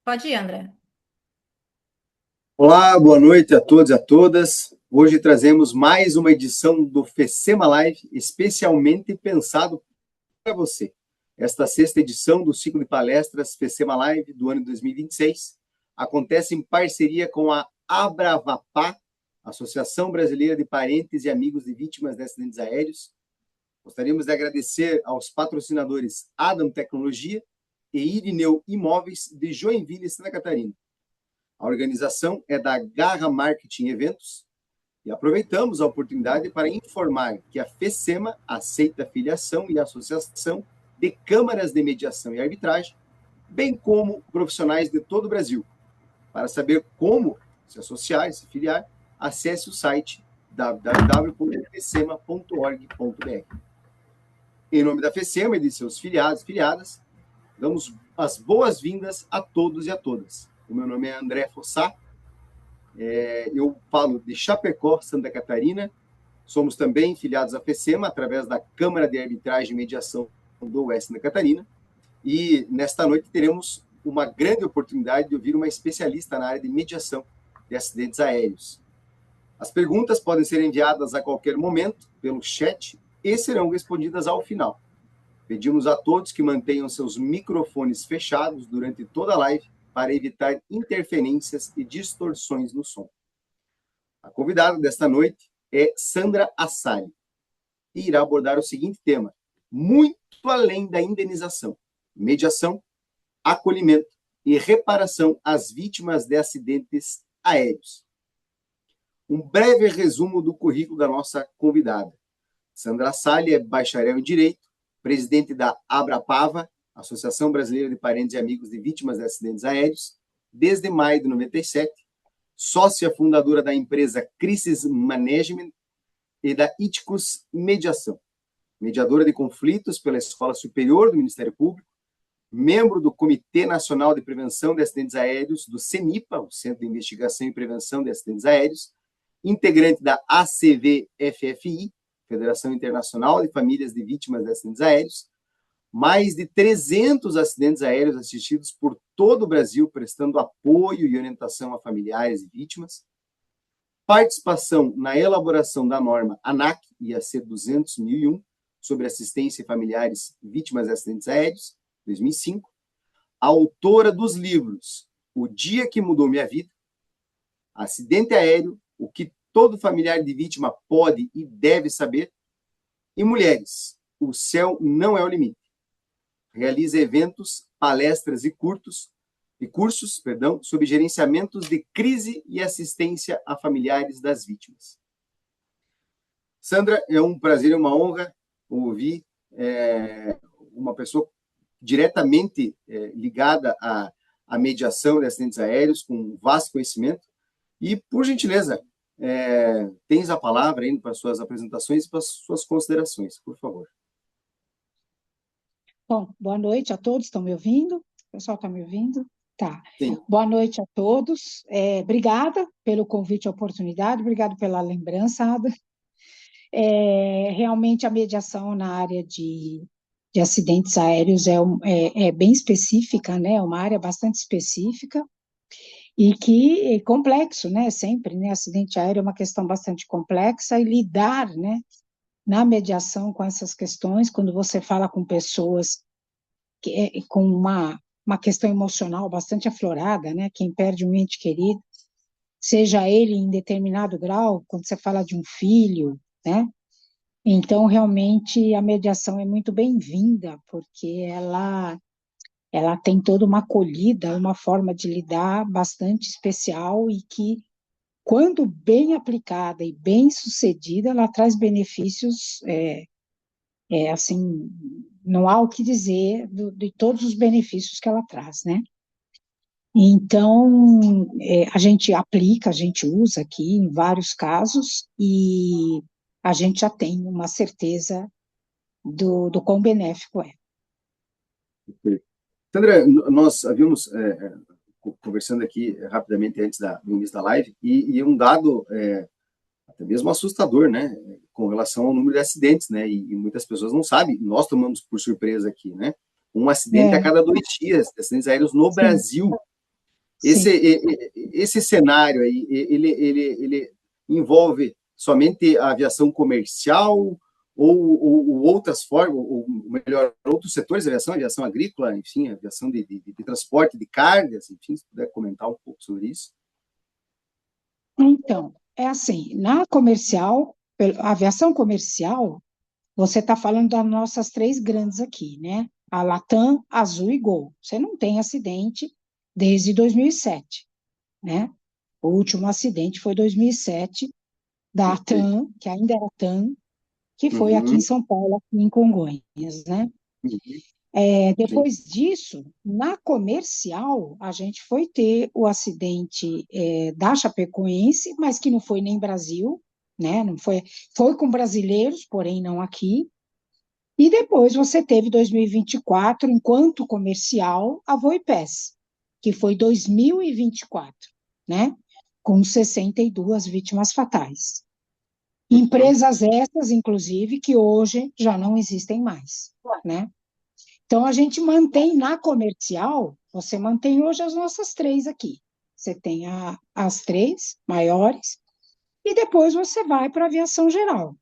Pode ir, André. Olá, boa noite a todos e a todas. Hoje trazemos mais uma edição do FECEMA Live, especialmente pensado para você. Esta sexta edição do ciclo de palestras FECEMA Live do ano 2026 acontece em parceria com a Abravapá, Associação Brasileira de Parentes e Amigos de Vítimas de Acidentes Aéreos. Gostaríamos de agradecer aos patrocinadores Adam Tecnologia e Irineu Imóveis de Joinville, Santa Catarina. A organização é da Garra Marketing Eventos e aproveitamos a oportunidade para informar que a FECEMA aceita a filiação e associação de câmaras de mediação e arbitragem, bem como profissionais de todo o Brasil. Para saber como se associar e se filiar, acesse o site www.fecema.org.br. Em nome da FECEMA e de seus filiados e filiadas, damos as boas-vindas a todos e a todas. O meu nome é André Fossá, eu falo de Chapecó, Santa Catarina. Somos também filiados à FECEMA através da Câmara de Arbitragem e Mediação do Oeste Santa Catarina. E nesta noite teremos uma grande oportunidade de ouvir uma especialista na área de mediação de acidentes aéreos. As perguntas podem ser enviadas a qualquer momento pelo chat e serão respondidas ao final. Pedimos a todos que mantenham seus microfones fechados durante toda a live para evitar interferências e distorções no som. A convidada desta noite é Sandra Assali e irá abordar o seguinte tema: muito além da indenização, mediação, acolhimento e reparação às vítimas de acidentes aéreos. Um breve resumo do currículo da nossa convidada. Sandra Assali é bacharel em Direito, presidente da Abrapava, Associação Brasileira de Parentes e Amigos de Vítimas de Acidentes Aéreos, desde maio de 97, sócia fundadora da empresa Crisis Management e da Iticus Mediação, mediadora de conflitos pela Escola Superior do Ministério Público, membro do Comitê Nacional de Prevenção de Acidentes Aéreos, do CENIPA, o Centro de Investigação e Prevenção de Acidentes Aéreos, integrante da ACVFFI, Federação Internacional de Famílias de Vítimas de Acidentes Aéreos, mais de 300 acidentes aéreos assistidos por todo o Brasil, prestando apoio e orientação a familiares e vítimas, participação na elaboração da norma ANAC, IAC 200.001, sobre assistência a familiares vítimas de acidentes aéreos, 2005, autora dos livros O Dia que Mudou Minha Vida, Acidente Aéreo, o que todo familiar de vítima pode e deve saber, e Mulheres, o céu não é o limite. Realiza eventos, palestras e cursos, sobre gerenciamentos de crise e assistência a familiares das vítimas. Sandra, é um prazer e uma honra ouvir uma pessoa diretamente ligada à mediação de acidentes aéreos, com vasto conhecimento. E, por gentileza, tens a palavra aí para as suas apresentações e para as suas considerações, por favor. Bom, boa noite a todos, estão me ouvindo? O pessoal está me ouvindo? Tá. Sim. Boa noite a todos. Obrigada pelo convite e oportunidade, obrigado pela lembrança, Ada. Realmente a mediação na área de acidentes aéreos é bem específica, né? É uma área bastante específica e que é complexo, né? Sempre, né? Acidente aéreo é uma questão bastante complexa e lidar, né? Na mediação com essas questões, quando você fala com pessoas com uma questão emocional bastante aflorada, né? Quem perde um ente querido, seja ele em determinado grau, quando você fala de um filho, né? Então, realmente, a mediação é muito bem-vinda, porque ela tem toda uma acolhida, uma forma de lidar bastante especial e que, quando bem aplicada e bem sucedida, ela traz benefícios, assim, não há o que dizer de todos os benefícios que ela traz, né? Então, a gente aplica, a gente usa aqui em vários casos e a gente já tem uma certeza do quão benéfico é. Sandra, nós havíamos conversando aqui rapidamente antes do início da live e um dado até mesmo assustador, né, com relação ao número de acidentes, né, e muitas pessoas não sabem, nós tomamos por surpresa aqui, né, um acidente a cada 2 dias, acidentes aéreos no Sim. Brasil. Esse, sim. esse cenário aí, ele envolve somente a aviação comercial ou outras formas, ou melhor, outros setores da aviação, aviação agrícola, enfim, aviação de transporte de cargas, enfim, se puder comentar um pouco sobre isso. Então, é assim, na comercial, aviação comercial, você está falando das nossas três grandes aqui, né? A Latam, Azul e Gol. Você não tem acidente desde 2007, né? O último acidente foi 2007, da TAM, que ainda era TAM, que foi aqui em Uhum, São Paulo, aqui em Congonhas, né? uhum, sim. Depois disso, na comercial, a gente foi ter o acidente da Chapecoense, mas que não foi nem Brasil, né? Não foi, foi com brasileiros, porém não aqui. E depois você teve 2024, enquanto comercial, a Voipes, que foi 2024, né? Com 62 vítimas fatais. Uhum, Empresas essas, inclusive, que hoje já não existem mais, né? Então, a gente mantém na comercial, você mantém hoje as nossas três aqui. Você tem as três maiores, e depois você vai para a aviação geral.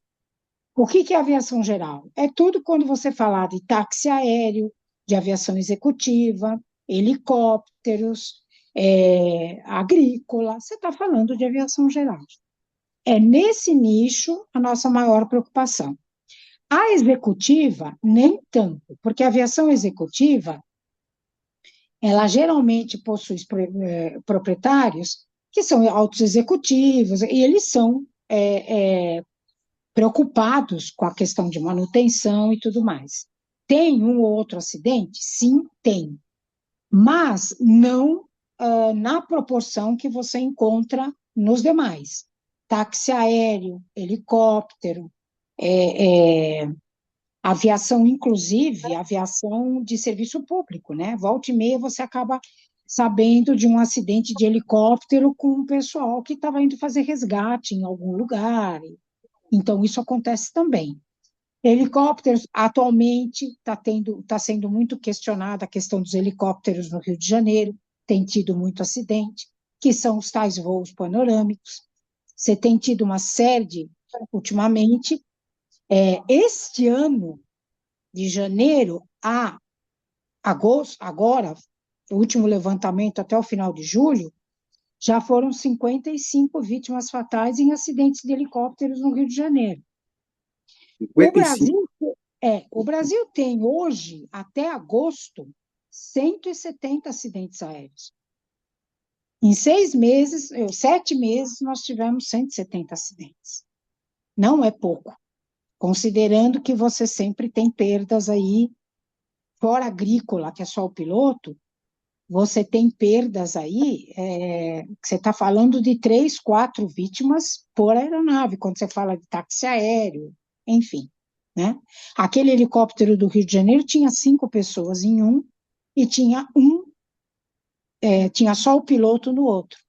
O que é aviação geral? É tudo quando você falar de táxi aéreo, de aviação executiva, helicópteros, agrícola, você está falando de aviação geral. É nesse nicho a nossa maior preocupação. A executiva, nem tanto, porque a aviação executiva, ela geralmente possui proprietários que são altos executivos, e eles são preocupados com a questão de manutenção e tudo mais. Tem um ou outro acidente? Sim, tem, mas não na proporção que você encontra nos demais. Táxi aéreo, helicóptero, é, é, aviação, inclusive, aviação de serviço público, né? Volta e meia você acaba sabendo de um acidente de helicóptero com um pessoal que estava indo fazer resgate em algum lugar. Então, isso acontece também. Helicópteros, atualmente, tá sendo muito questionada a questão dos helicópteros no Rio de Janeiro, tem tido muito acidente, que são os tais voos panorâmicos. Você tem tido uma série ultimamente, este ano, de janeiro a agosto, agora, o último levantamento até o final de julho, já foram 55 vítimas fatais em acidentes de helicópteros no Rio de Janeiro. O 55. Brasil, o Brasil tem hoje, até agosto, 170 acidentes aéreos. Em 6 meses, 7 meses, nós tivemos 170 acidentes. Não é pouco, considerando que você sempre tem perdas aí, fora agrícola, que é só o piloto, você tem perdas aí, você está falando de 3, 4 vítimas por aeronave, quando você fala de táxi aéreo, enfim, né? Aquele helicóptero do Rio de Janeiro tinha 5 pessoas em um e tinha só o piloto no outro.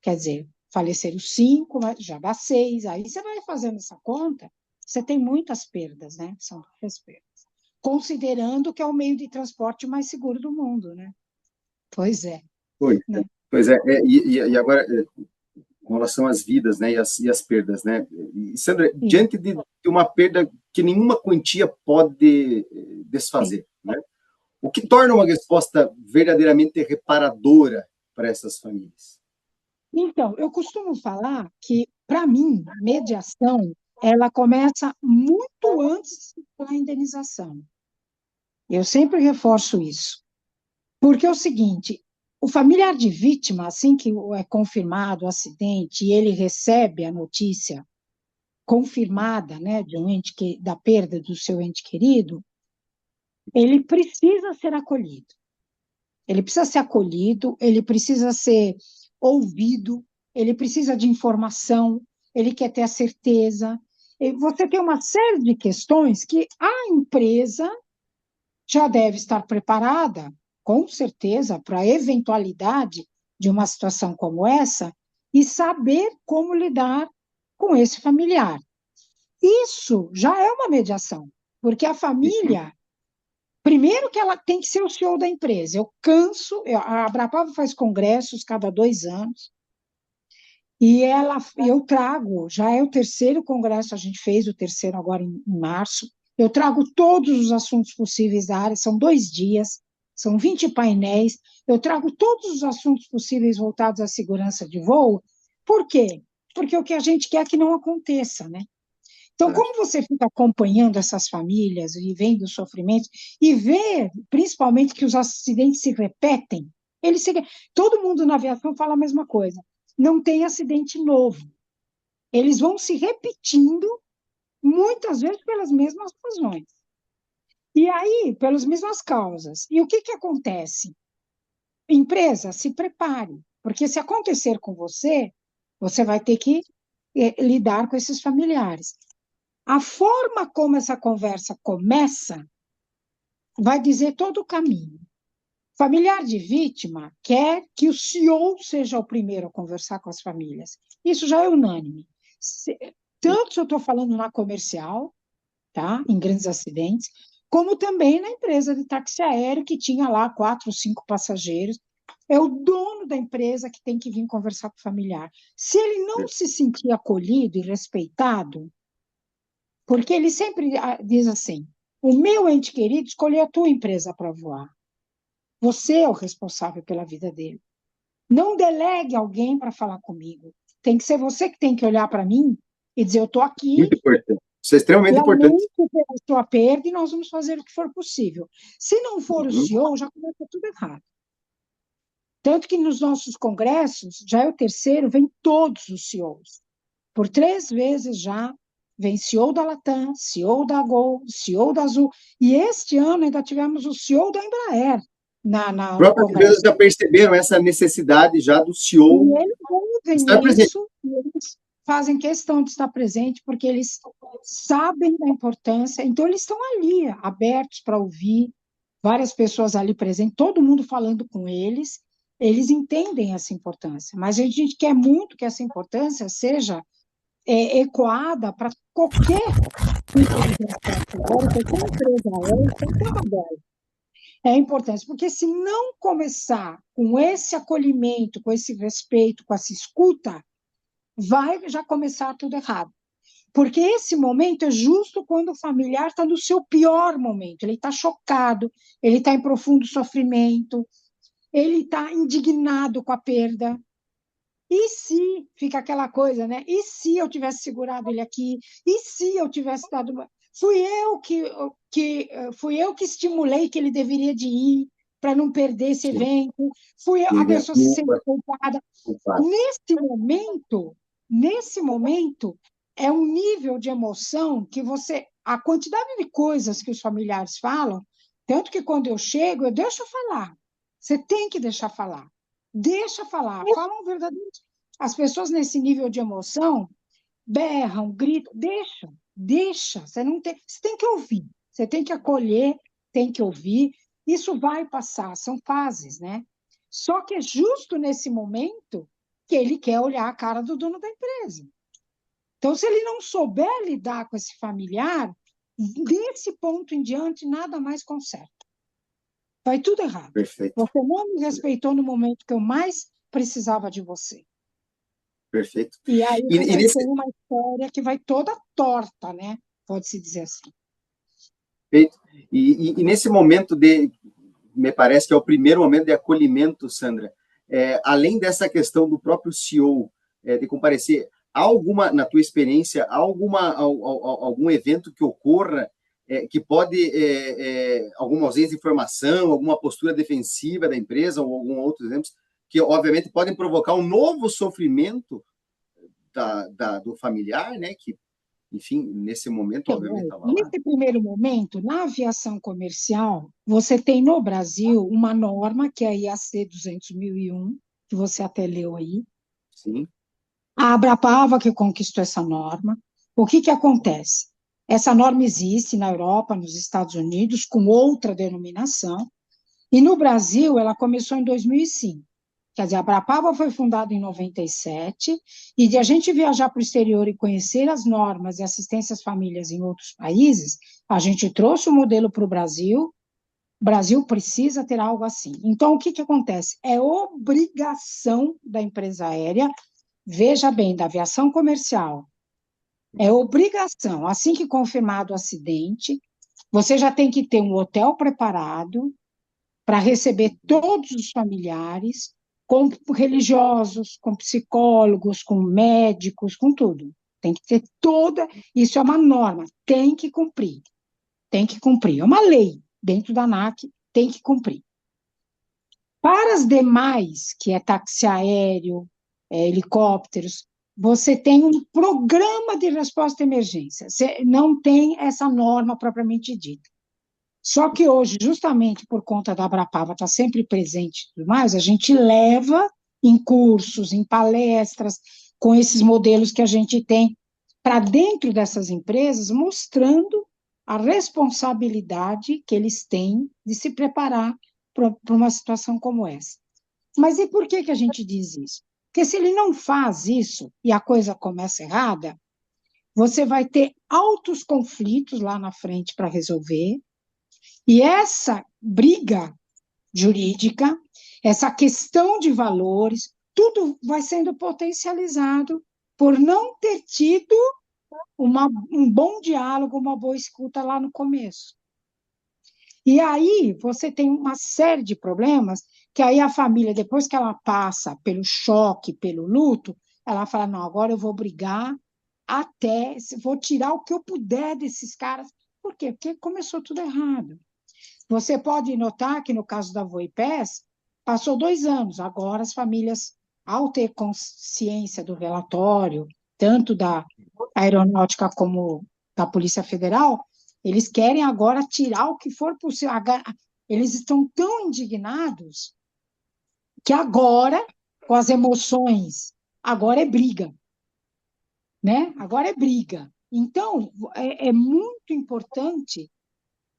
Quer dizer, faleceram 5, mas já dá 6. Aí você vai fazendo essa conta, você tem muitas perdas, né? São muitas perdas. Considerando que é o meio de transporte mais seguro do mundo, né? Pois é, Pois é, né? pois é, e agora, com relação às vidas, né, e as perdas, né? E, Sandra, Sim, diante de uma perda que nenhuma quantia pode sim. desfazer, né? O que torna uma resposta verdadeiramente reparadora para essas famílias? Então, eu costumo falar que, para mim, mediação, ela começa muito antes da indenização. Eu sempre reforço isso. Porque é o seguinte, o familiar de vítima, assim que é confirmado o acidente e ele recebe a notícia confirmada, né, da perda do seu ente querido, ele precisa ser acolhido. Ele precisa ser acolhido, ele precisa ser ouvido, ele precisa de informação, ele quer ter a certeza. E você tem uma série de questões que a empresa já deve estar preparada, com certeza, para a eventualidade de uma situação como essa e saber como lidar com esse familiar. Isso já é uma mediação, porque a Uhum, família Primeiro que ela tem que ser o CEO da empresa. A Abrapava faz congressos cada 2 anos, e eu trago, já é o terceiro congresso, a gente fez o terceiro agora em março, eu trago todos os assuntos possíveis da área, são 2 dias, são 20 painéis, eu trago todos os assuntos possíveis voltados à segurança de voo. Por quê? Porque o que a gente quer é que não aconteça, né? Então, Claro. como você fica acompanhando essas famílias e vendo os sofrimentos, e vê, principalmente, que os acidentes se repetem, todo mundo na aviação fala a mesma coisa, não tem acidente novo. Eles vão se repetindo, muitas vezes pelas mesmas razões. E aí, pelas mesmas causas. E o que acontece? Empresa, se prepare, porque se acontecer com você, você vai ter que lidar com esses familiares. A forma como essa conversa começa vai dizer todo o caminho. Familiar de vítima quer que o CEO seja o primeiro a conversar com as famílias. Isso já é unânime. Tanto se eu estou falando na comercial, tá? Em grandes acidentes, como também na empresa de táxi aéreo, que tinha lá 4 ou 5 passageiros. É o dono da empresa que tem que vir conversar com o familiar. Se ele não se sentir acolhido e respeitado, porque ele sempre diz assim: o meu ente querido escolheu a tua empresa para voar. Você é o responsável pela vida dele. Não delegue alguém para falar comigo. Tem que ser você que tem que olhar para mim e dizer: eu estou aqui, Muito importante. Isso é extremamente importante. lamento pela sua perda e nós vamos fazer o que for possível. Se não for o Uhum. CEO, já começa tudo errado. Tanto que nos nossos congressos, já é o terceiro, vem todos os CEOs. Por 3 vezes já vem CEO da Latam, CEO da Gol, CEO da Azul, e este ano ainda tivemos o CEO da Embraer no Próprias empresas congresso. já perceberam essa necessidade já do CEO E eles estar ouvem presente. isso, e eles fazem questão de estar presente, porque eles sabem da importância, então eles estão ali, abertos para ouvir, várias pessoas ali presentes, todo mundo falando com eles entendem essa importância, mas a gente quer muito que essa importância seja ecoada para qualquer tipo de transporte aéreo, qualquer empresa aérea, qualquer modelo. É importante, porque se não começar com esse acolhimento, com esse respeito, com essa escuta, vai já começar tudo errado. Porque esse momento é justo quando o familiar está no seu pior momento. Ele está chocado, ele está em profundo sofrimento, ele está indignado com a perda. E se fica aquela coisa, né? E se eu tivesse segurado ele aqui? E se eu tivesse dado fui eu que estimulei que ele deveria de ir para não perder esse Sim. evento? A Ninguém é pessoa se sente culpa, culpada. culpado. Nesse momento, é um nível de emoção que a quantidade de coisas que os familiares falam, tanto que quando eu chego, eu deixo falar. Você tem que deixar falar. Deixa falar, falam verdadeiramente. As pessoas nesse nível de emoção berram, gritam, deixa. Você tem que ouvir, você tem que acolher, tem que ouvir. Isso vai passar, são fases, né? Só que é justo nesse momento que ele quer olhar a cara do dono da empresa. Então, se ele não souber lidar com esse familiar, desse ponto em diante, nada mais conserta. Vai tudo errado. Perfeito, Você não me respeitou no momento que eu mais precisava de você. perfeito. E aí E você nesse, tem uma história que vai toda torta, né? Pode-se dizer assim. perfeito. E nesse momento me parece que é o primeiro momento de acolhimento, Sandra, além dessa questão do próprio CEO, de comparecer, há alguma, na tua experiência, algum evento que ocorra que pode, alguma ausência de informação, alguma postura defensiva da empresa, ou algum outro exemplo, que obviamente podem provocar um novo sofrimento do familiar, né? Que, enfim, nesse momento, Então, obviamente, estava lá. nesse primeiro momento, na aviação comercial, você tem no Brasil uma norma, que é a IAC 200.001, que você até leu aí. Sim. A Abrapava que conquistou essa norma. O que acontece? Essa norma existe na Europa, nos Estados Unidos, com outra denominação, e no Brasil ela começou em 2005. Quer dizer, a Abrapava foi fundada em 97, e de a gente viajar para o exterior e conhecer as normas e assistência às famílias em outros países, a gente trouxe o modelo para o Brasil O Brasil precisa ter algo assim. Então, o que que acontece? É obrigação da empresa aérea, veja bem, da aviação comercial, é obrigação, assim que confirmado o acidente, você já tem que ter um hotel preparado para receber todos os familiares, com religiosos, com psicólogos, com médicos, com tudo. Tem que ter toda. Isso é uma norma, tem que cumprir. Tem que cumprir. É uma lei dentro da ANAC, tem que cumprir. Para as demais, que é táxi aéreo, helicópteros, você tem um programa de resposta à emergência. Você não tem essa norma propriamente dita. Só que hoje, justamente por conta da Abrapava estar sempre presente e tudo mais, a gente leva em cursos, em palestras, com esses modelos que a gente tem para dentro dessas empresas, mostrando a responsabilidade que eles têm de se preparar para uma situação como essa. Mas e por que que a gente diz isso? Porque se ele não faz isso e a coisa começa errada, você vai ter altos conflitos lá na frente para resolver, e essa briga jurídica, essa questão de valores, tudo vai sendo potencializado por não ter tido um bom diálogo, uma boa escuta lá no começo. E aí você tem uma série de problemas que aí a família, depois que ela passa pelo choque, pelo luto, ela fala, não, agora eu vou brigar até, vou tirar o que eu puder desses caras. Por quê? Porque começou tudo errado. Você pode notar que no caso da Voipés, passou 2 anos, agora as famílias, ao ter consciência do relatório, tanto da Aeronáutica como da Polícia Federal, eles querem agora tirar o que for possível. Eles estão tão indignados que agora, com as emoções, agora é briga, né? Agora é briga. Então, é muito importante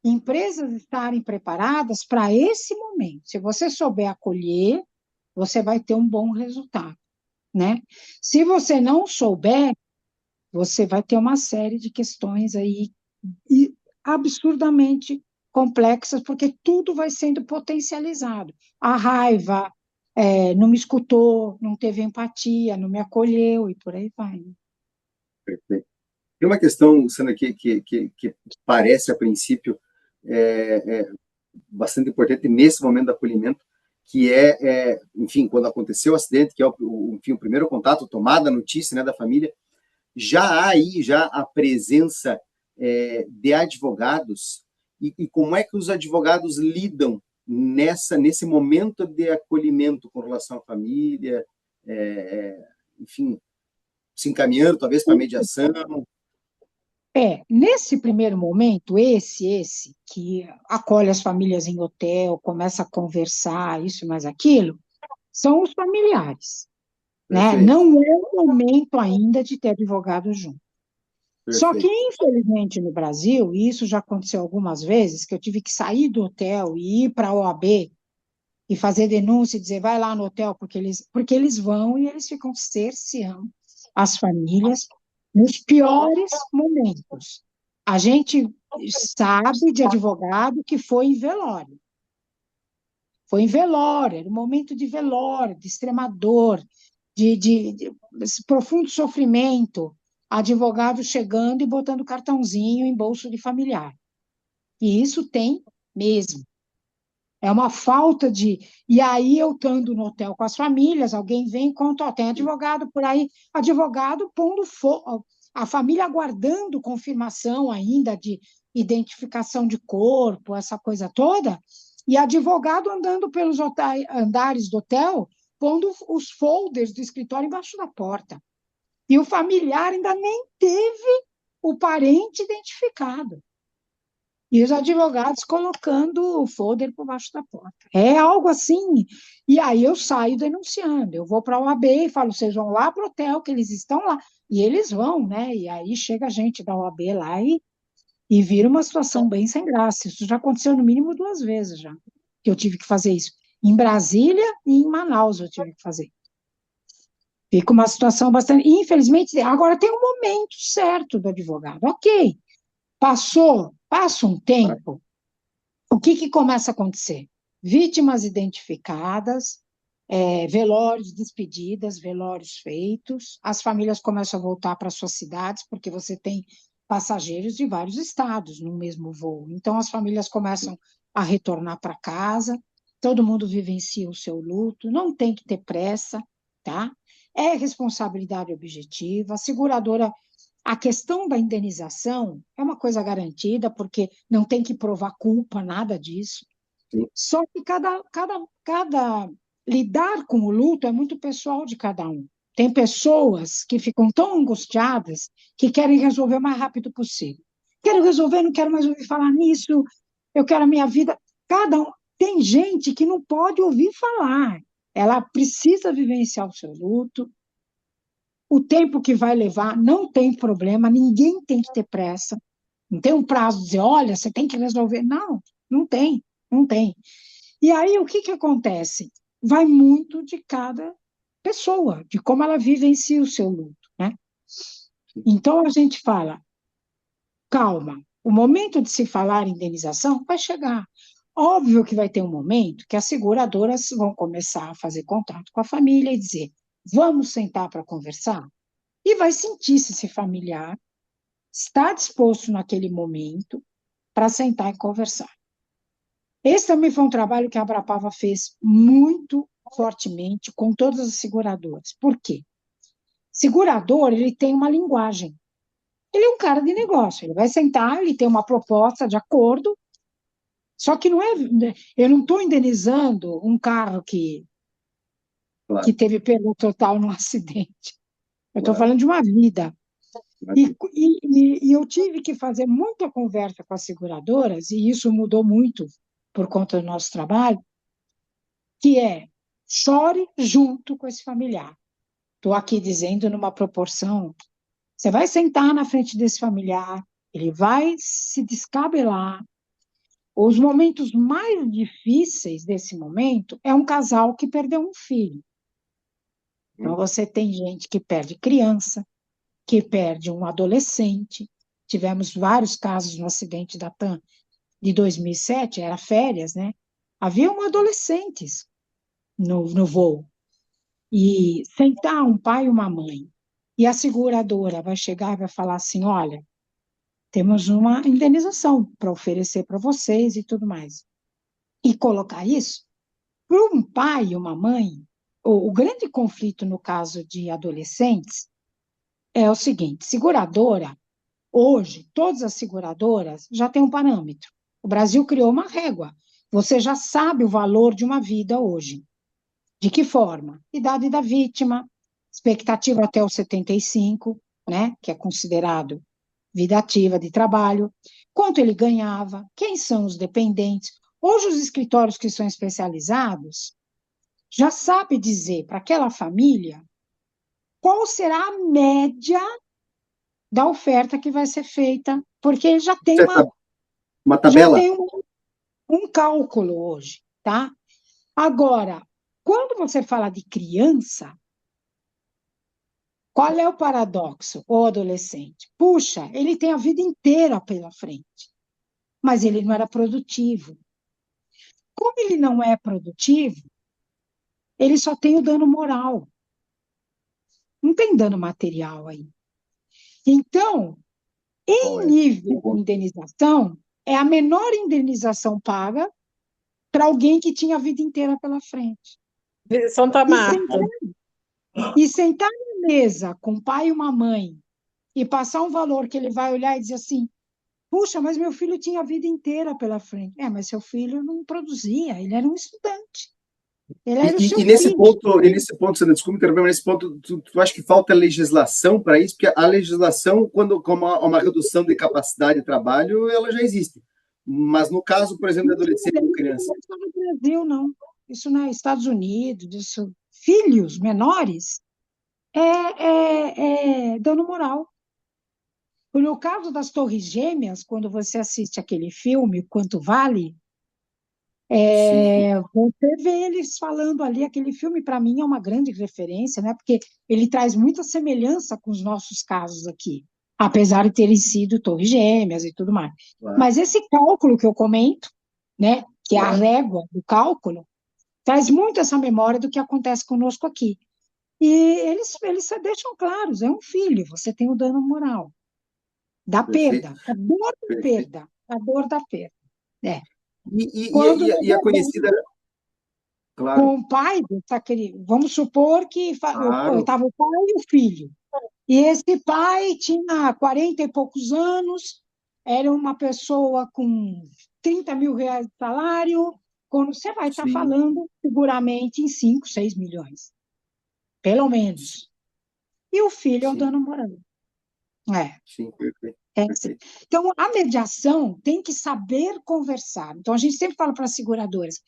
empresas estarem preparadas para esse momento. Se você souber acolher, você vai ter um bom resultado, né? Se você não souber, você vai ter uma série de questões aí absurdamente complexas, porque tudo vai sendo potencializado. A raiva, não me escutou, não teve empatia, não me acolheu, e por aí vai. Perfeito. Tem uma questão, Sandra, que parece, a princípio, bastante importante nesse momento do acolhimento, que enfim, quando aconteceu o acidente, que é enfim, o primeiro contato, tomada a notícia, né, da família, já há aí já a presença de advogados, e como é que os advogados lidam nesse momento de acolhimento com relação à família, enfim, se encaminhando talvez para mediação. Nesse primeiro momento, esse que acolhe as famílias em hotel, começa a conversar, isso mais aquilo, são os familiares, né? Perfeito, Não é o momento ainda de ter advogado junto. Só que, perfeito. infelizmente, no Brasil, e isso já aconteceu algumas vezes, que eu tive que sair do hotel e ir para a OAB e fazer denúncia e dizer, vai lá no hotel, porque eles vão e eles ficam cerceando as famílias nos piores momentos. A gente sabe de advogado que foi em velório. Foi em velório, era um momento de velório, de extrema dor, de profundo sofrimento, advogado chegando e botando cartãozinho em bolso de familiar. E isso tem mesmo. É uma falta de. E aí, eu estando no hotel com as famílias, alguém vem e conta: ó, tem advogado por aí, advogado pondo fogo, a família aguardando confirmação ainda de identificação de corpo, essa coisa toda, e advogado andando pelos andares do hotel, pondo os folders do escritório embaixo da porta. E o familiar ainda nem teve o parente identificado. E os advogados colocando o folder por baixo da porta. É algo assim. E aí eu saio denunciando. Eu vou para a OAB e falo, vocês vão lá para o hotel, que eles estão lá. E eles vão, né? E aí chega a gente da OAB lá e vira uma situação bem sem graça. Isso já aconteceu no mínimo 2 vezes já, que eu tive que fazer isso. Em Brasília e em Manaus eu tive que fazer. Fica uma situação bastante... Infelizmente, agora tem um momento certo do advogado. Ok, passa um tempo, o que começa a acontecer? Vítimas identificadas, velórios, despedidas, velórios feitos, as famílias começam a voltar para suas cidades, porque você tem passageiros de vários estados no mesmo voo. Então, as famílias começam a retornar para casa, todo mundo vivencia o seu luto, não tem que ter pressa, tá? É responsabilidade objetiva, a seguradora. A questão da indenização é uma coisa garantida, porque não tem que provar culpa, nada disso. Sim. Só que cada lidar com o luto é muito pessoal de cada um. Tem pessoas que ficam tão angustiadas que querem resolver o mais rápido possível. Quero resolver, não quero mais ouvir falar nisso, eu quero a minha vida. Cada um. Tem gente que não pode ouvir falar. Ela precisa vivenciar o seu luto. O tempo que vai levar não tem problema, ninguém tem que ter pressa. Não tem um prazo de dizer, olha, você tem que resolver. Não, não tem, não tem. E aí, o que acontece? Vai muito de cada pessoa, de como ela vivencia o seu luto, né? Então, a gente fala, calma, o momento de se falar em indenização vai chegar. Óbvio que vai ter um momento que as seguradoras vão começar a fazer contato com a família e dizer, vamos sentar para conversar? E vai sentir se esse familiar está disposto naquele momento para sentar e conversar. Esse também foi um trabalho que a Abrapava fez muito fortemente com todas as seguradoras. Por quê? Segurador, ele tem uma linguagem. Ele é um cara de negócio, ele vai sentar, ele tem uma proposta de acordo, só que não é, eu não estou indenizando um carro Claro, que teve perda total num acidente. Eu estou claro. falando de uma vida. E eu tive que fazer muita conversa com as seguradoras, e isso mudou muito por conta do nosso trabalho, que é chore junto com esse familiar. Estou aqui dizendo numa proporção. Você vai sentar na frente desse familiar, ele vai se descabelar. Os momentos mais difíceis desse momento é um casal que perdeu um filho. Então, você tem gente que perde criança, que perde um adolescente. Tivemos vários casos no acidente da TAM de 2007, era férias, né? Haviam adolescentes no voo. E sentar um pai e uma mãe, e a seguradora vai chegar e vai falar assim, olha, temos uma indenização para oferecer para vocês e tudo mais. E colocar isso para um pai e uma mãe, o grande conflito no caso de adolescentes é o seguinte, seguradora, hoje, todas as seguradoras já têm um parâmetro. O Brasil criou uma régua. Você já sabe o valor de uma vida hoje. De que forma? Idade da vítima, expectativa até os 75, né, que é considerado vida ativa de trabalho, quanto ele ganhava, quem são os dependentes. Hoje, os escritórios que são especializados já sabem dizer para aquela família qual será a média da oferta que vai ser feita, porque já tem Uma já tabela? tem um cálculo hoje, tá? Agora, quando você fala de criança, qual é o paradoxo? O adolescente, puxa, ele tem a vida inteira pela frente, mas ele não era produtivo. Como ele não é produtivo, ele só tem o dano moral. Não tem dano material aí. Então, em nível de indenização, é a menor indenização paga para alguém que tinha a vida inteira pela frente. Santa Marta. E sentar na mesa com um pai e uma mãe e passar um valor que ele vai olhar e dizer assim, puxa, mas meu filho tinha a vida inteira pela frente. Mas seu filho não produzia, ele era um estudante. Ele era o seu nesse filho. ponto, Sandra, desculpa interromper, mas nesse ponto, tu acha que falta legislação para isso? Porque a legislação, quando como há uma redução de capacidade de trabalho, ela já existe. Mas no caso, por exemplo, de adolescente ou criança. Isso não é no Brasil, não. Isso não é Estados Unidos, isso. Filhos menores é dano moral. No caso das Torres Gêmeas, quando você assiste aquele filme, Quanto Vale, você vê eles falando ali, aquele filme para mim é uma grande referência, né? Porque ele traz muita semelhança com os nossos casos aqui, apesar de terem sido Torres Gêmeas e tudo mais. Claro. Mas esse cálculo que eu comento, né? Que é a Claro, régua do cálculo, traz muito essa memória do que acontece conosco aqui. E eles deixam claros, é um filho, você tem o dano moral, da perfeito, perda, a dor da perfeito. perda, a dor da perda. É. E, Quando e a levou conhecida, claro, com o pai daquele, vamos supor que claro, estava o pai e o filho. E esse pai tinha 40 e poucos anos, era uma pessoa com 30 mil reais de salário, quando você vai estar sim, falando seguramente em 5, 6 milhões, pelo sim, menos. E o filho é o sim, dano moral. É, sim, perfeito, é assim. perfeito. Então, a mediação tem que saber conversar. Então, a gente sempre fala para as seguradoras,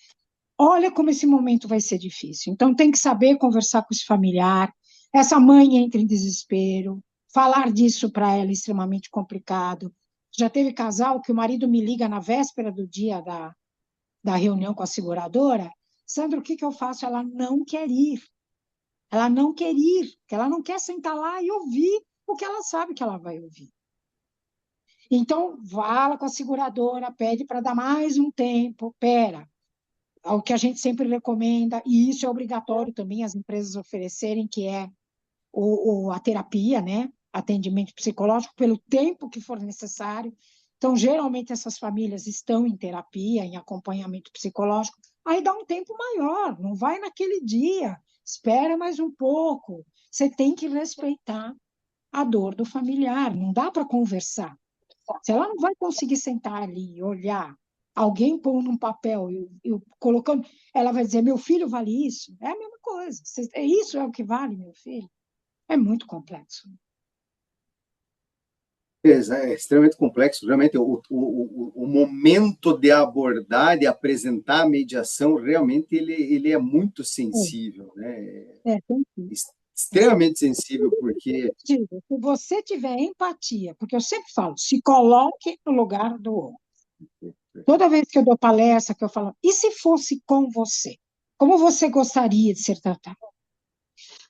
olha como esse momento vai ser difícil. Então, tem que saber conversar com esse familiar. Essa mãe entra em desespero. Falar disso para ela é extremamente complicado. Já teve casal que o marido me liga na véspera do dia da reunião com a seguradora. Sandra, o que eu faço? Ela não quer ir. Ela não quer ir, porque ela não quer sentar lá e ouvir o que ela sabe que ela vai ouvir. Então, fala com a seguradora, pede para dar mais um tempo. Pera, o que a gente sempre recomenda, e isso é obrigatório também as empresas oferecerem, que é a terapia, né? Atendimento psicológico pelo tempo que for necessário. Então, geralmente essas famílias estão em terapia, em acompanhamento psicológico, aí dá um tempo maior, não vai naquele dia, espera mais um pouco. Você tem que respeitar a dor do familiar, não dá para conversar. Se ela não vai conseguir sentar ali e olhar, alguém pôr num papel e colocando, ela vai dizer: meu filho vale isso? É a mesma coisa. Isso é o que vale, meu filho? É muito complexo. É extremamente complexo, realmente o momento de abordar, de apresentar a mediação, realmente ele é muito sensível, né? Tem que. Extremamente sensível, porque Se você tiver empatia, porque eu sempre falo, se coloque no lugar do outro. Toda vez que eu dou palestra, que eu falo, e se fosse com você? Como você gostaria de ser tratado?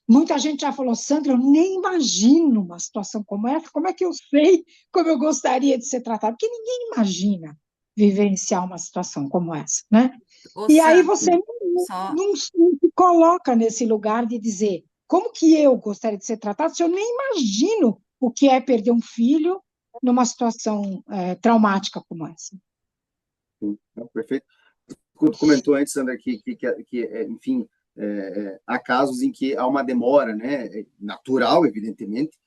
Muita gente já falou, Sandra, eu nem imagino uma situação como essa, como é que eu sei como eu gostaria de ser tratado? Porque ninguém imagina vivenciar uma situação como essa, né? Ô, E aí Sandra, você só não se coloca nesse lugar de dizer como que eu gostaria de ser tratado se eu nem imagino o que é perder um filho numa situação traumática como essa. perfeito. Quando comentou antes, Sandra, enfim, há casos em que há uma demora, né, natural, evidentemente,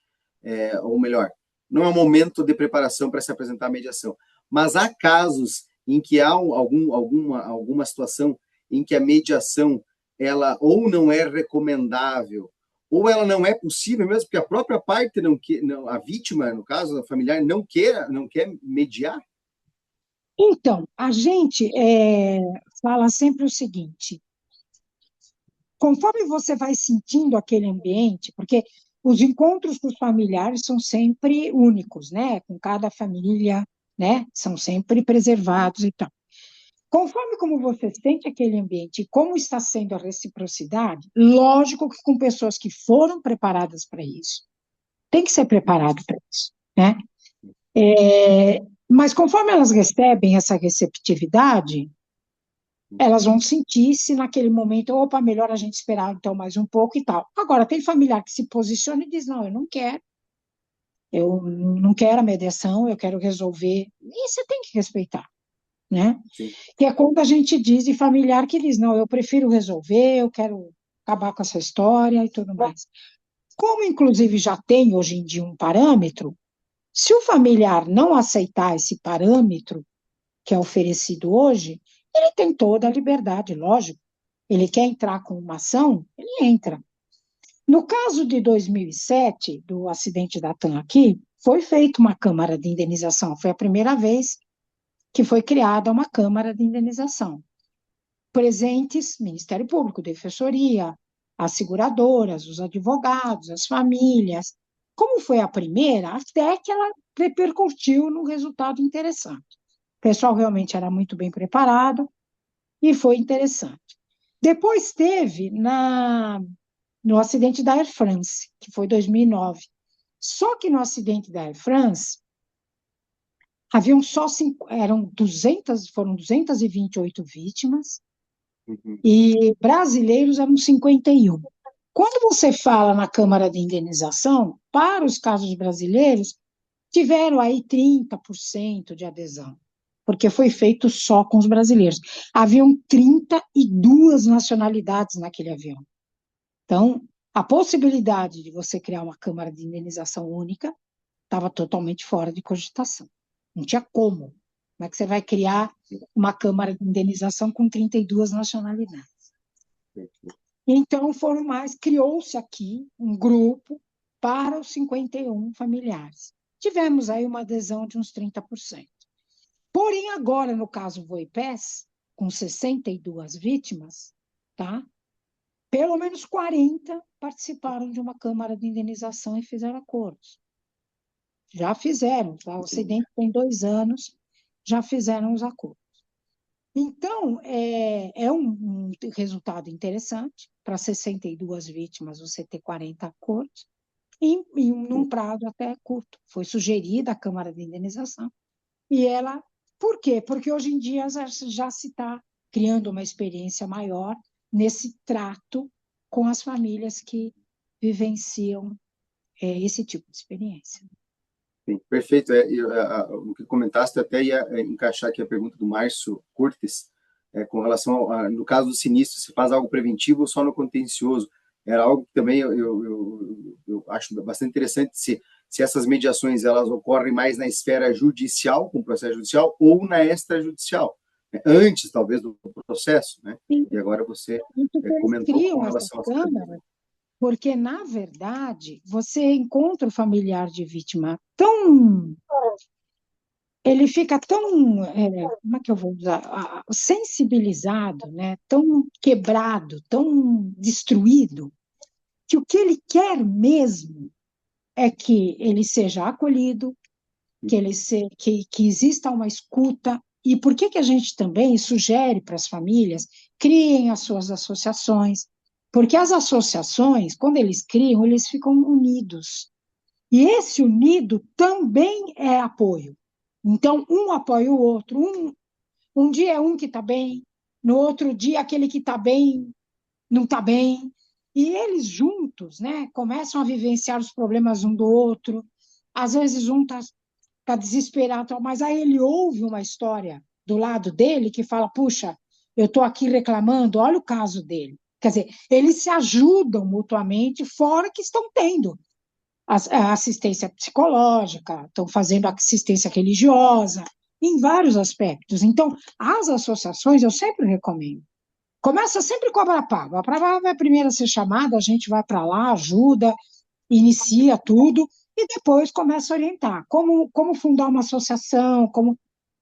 ou melhor, não é um momento de preparação para se apresentar a mediação, mas há casos em que há alguma situação em que a mediação ela ou não é recomendável ou ela não é possível mesmo porque a própria parte não que não, a vítima, no caso, a familiar não quer mediar. Então, a gente fala sempre o seguinte: conforme você vai sentindo aquele ambiente, porque os encontros com os familiares são sempre únicos, né? Com cada família, né? São sempre preservados e tal. Conforme como você sente aquele ambiente e como está sendo a reciprocidade, lógico que com pessoas que foram preparadas para isso, tem que ser preparado para isso, né? Mas conforme elas recebem essa receptividade, elas vão sentir se naquele momento, opa, melhor a gente esperar então mais um pouco e tal. Agora, tem familiar que se posiciona e diz, não, eu não quero a mediação, eu quero resolver. E você tem que respeitar, né? Sim, Que é quando a gente diz de familiar que diz, não, eu prefiro resolver, eu quero acabar com essa história e tudo mais. Como, inclusive, já tem hoje em dia um parâmetro, se o familiar não aceitar esse parâmetro que é oferecido hoje, ele tem toda a liberdade, lógico. Ele quer entrar com uma ação, ele entra. No caso de 2007, do acidente da TAM aqui, foi feita uma Câmara de Indenização. Foi a primeira vez que foi criada uma Câmara de Indenização. Presentes, Ministério Público, Defensoria, as seguradoras, os advogados, as famílias. Como foi a primeira, até que ela repercutiu num resultado interessante. O pessoal realmente era muito bem preparado e foi interessante. Depois teve no acidente da Air France, que foi 2009. Só que no acidente da Air France, Haviam só foram 228 vítimas, Uhum. e brasileiros eram 51. Quando você fala na Câmara de Indenização, para os casos brasileiros, tiveram aí 30% de adesão, porque foi feito só com os brasileiros. Haviam 32 nacionalidades naquele avião. Então, a possibilidade de você criar uma Câmara de Indenização única estava totalmente fora de cogitação. Não tinha como. Como é que você vai criar uma Câmara de Indenização com 32 nacionalidades? Então, criou-se aqui um grupo para os 51 familiares. Tivemos aí uma adesão de uns 30%. Porém, agora, no caso Voipés, com 62 vítimas, tá? Pelo menos 40 participaram de uma Câmara de Indenização e fizeram acordos. Já fizeram, tá? O acidente tem 2 anos, já fizeram os acordos. Então, é um resultado interessante. Para 62 vítimas, você ter 40 acordos, num prazo até curto. Foi sugerida a Câmara de Indenização. E ela, por quê? Porque hoje em dia já se está criando uma experiência maior nesse trato com as famílias que vivenciam esse tipo de experiência. Sim, perfeito. O que comentaste, até ia encaixar aqui a pergunta do Márcio Cortes, com relação no caso do sinistro, se faz algo preventivo ou só no contencioso. Era algo que também eu acho bastante interessante, se essas mediações elas ocorrem mais na esfera judicial, com o processo judicial, ou na extrajudicial, né? Antes, talvez, do processo, né? E agora você comentou com relação às câmeras. Porque, na verdade, você encontra o familiar de vítima tão. Ele fica tão. Como é que eu vou usar? Sensibilizado, né? Tão quebrado, tão destruído, que o que ele quer mesmo é que ele seja acolhido, que exista uma escuta. E por que a gente também sugere para as famílias criem as suas associações? Porque as associações, quando eles criam, eles ficam unidos. E esse unido também é apoio. Então, um apoia o outro. Um dia é um que está bem, no outro dia aquele que está bem não está bem. E eles juntos, né, começam a vivenciar os problemas um do outro. Às vezes um está desesperado, mas aí ele ouve uma história do lado dele que fala, puxa, eu estou aqui reclamando, olha o caso dele. Quer dizer, eles se ajudam mutuamente, fora que estão tendo a assistência psicológica, estão fazendo assistência religiosa, em vários aspectos. Então, as associações eu sempre recomendo. Começa sempre com a Abrapava. A Abrapava é a primeira a ser chamada, a gente vai para lá, ajuda, inicia tudo, e depois começa a orientar como fundar uma associação,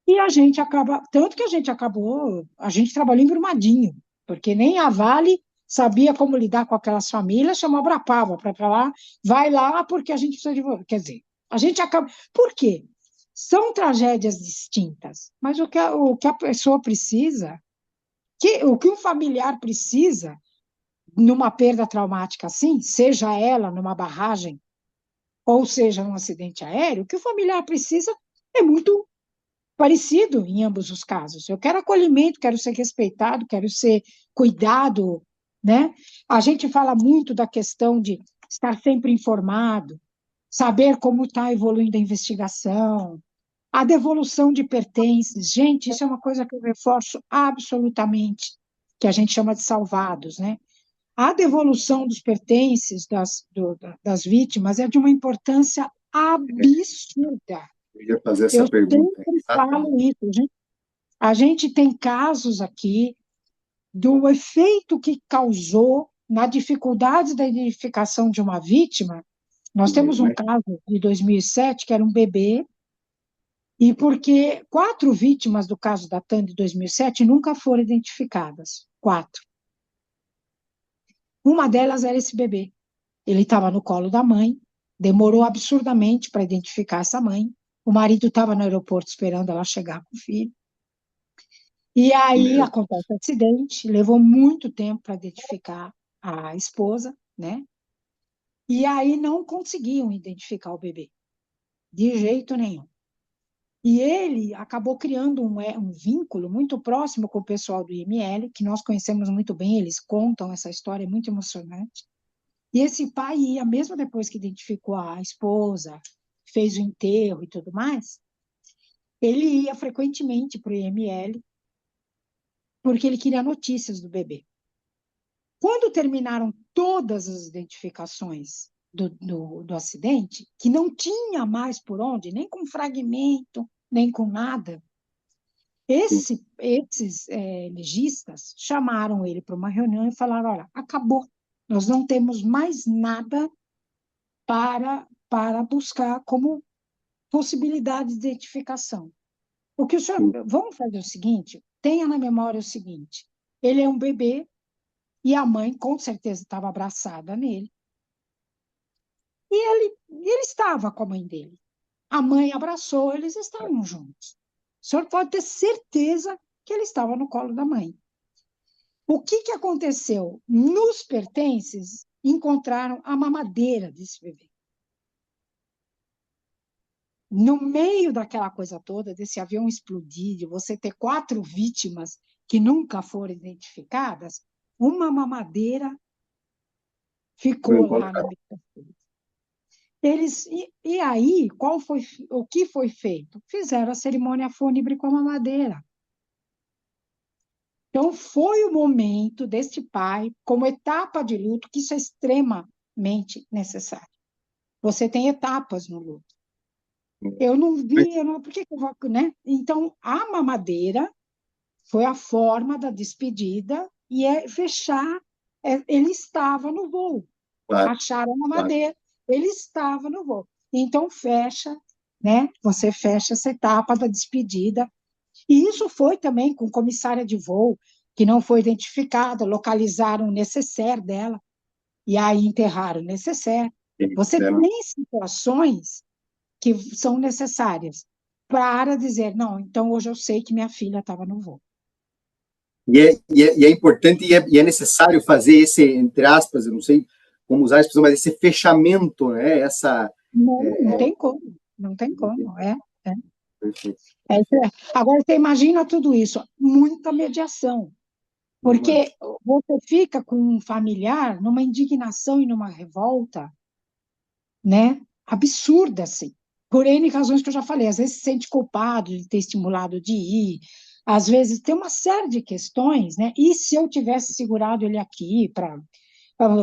e a gente acaba, tanto que a gente trabalhou em Brumadinho, porque nem a Vale sabia como lidar com aquelas famílias, chamou a Abrapava para lá, vai lá porque a gente precisa de você. Quer dizer, a gente acaba. Por quê? São tragédias distintas, mas o que a pessoa precisa, o que um familiar precisa numa perda traumática assim, seja ela numa barragem ou seja num acidente aéreo, o que o familiar precisa é muito parecido em ambos os casos. Eu quero acolhimento, quero ser respeitado, quero ser cuidado, né? A gente fala muito da questão de estar sempre informado, saber como está evoluindo a investigação, a devolução de pertences. Gente, isso é uma coisa que eu reforço absolutamente, que a gente chama de salvados, né? A devolução dos pertences das vítimas é de uma importância absurda. Eu ia fazer essa Eu pergunta. sempre falo isso. A gente tem casos aqui do efeito que causou na dificuldade da identificação de uma vítima. Nós temos um caso de 2007, que era um bebê, e porque 4 vítimas do caso da TAN de 2007 nunca foram identificadas. 4. Uma delas era esse bebê. Ele estava no colo da mãe, demorou absurdamente para identificar essa mãe. O marido estava no aeroporto esperando ela chegar com o filho. E aí acontece o acidente, levou muito tempo para identificar a esposa, né? E aí não conseguiam identificar o bebê, de jeito nenhum. E ele acabou criando um vínculo muito próximo com o pessoal do IML, que nós conhecemos muito bem, eles contam essa história, é muito emocionante. E esse pai ia, mesmo depois que identificou a esposa, fez o enterro e tudo mais, ele ia frequentemente para o IML, porque ele queria notícias do bebê. Quando terminaram todas as identificações do acidente, que não tinha mais por onde, nem com fragmento, nem com nada, esses legistas chamaram ele para uma reunião e falaram: olha, acabou, nós não temos mais nada para buscar como possibilidade de identificação. O que o senhor, vamos fazer o seguinte, tenha na memória o seguinte, ele é um bebê e a mãe com certeza estava abraçada nele, e ele estava com a mãe dele. A mãe abraçou, eles estavam juntos. O senhor pode ter certeza que ele estava no colo da mãe. O que aconteceu? Nos pertences, encontraram a mamadeira desse bebê. No meio daquela coisa toda, desse avião explodir, de você ter 4 vítimas que nunca foram identificadas, uma mamadeira ficou lá no meio das coisas. E aí, o que foi feito? Fizeram a cerimônia fúnebre com a mamadeira. Então, foi o momento deste pai, como etapa de luto, que isso é extremamente necessário. Você tem etapas no luto. Eu não vi, por que eu vou, né? Então, a mamadeira foi a forma da despedida e fechar. Ele estava no voo. Claro, Acharam a claro. mamadeira, ele estava no voo. Então, fecha, né? Você fecha essa etapa da despedida. E isso foi também com comissária de voo, que não foi identificada, localizaram o necessaire dela, e aí enterraram o necessaire. Você tem situações que são necessárias para dizer, não, então hoje eu sei que minha filha estava no voo. E é importante e é necessário fazer esse, entre aspas, eu não sei como usar a expressão, mas esse fechamento, né? Não tem como, não tem como, Perfeito. Agora, você imagina tudo isso, muita mediação, porque você fica com um familiar numa indignação e numa revolta, né? Absurda, assim, por N razões que eu já falei, às vezes se sente culpado de ter estimulado de ir, às vezes tem uma série de questões, né? E se eu tivesse segurado ele aqui para,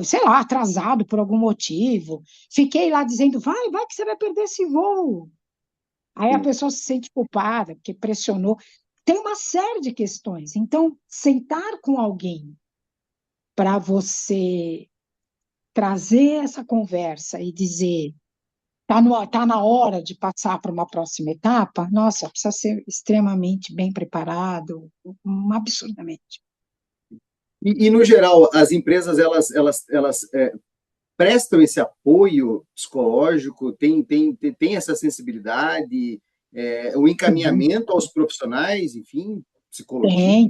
sei lá, atrasado por algum motivo, fiquei lá dizendo, vai que você vai perder esse voo. Aí a pessoa se sente culpada, porque pressionou. Tem uma série de questões. Então, sentar com alguém para você trazer essa conversa e dizer tá na hora de passar para uma próxima etapa, nossa, precisa ser extremamente bem preparado, absurdamente. E no geral, as empresas, elas prestam esse apoio psicológico, tem essa sensibilidade, o encaminhamento aos profissionais, enfim, psicologia. Tem.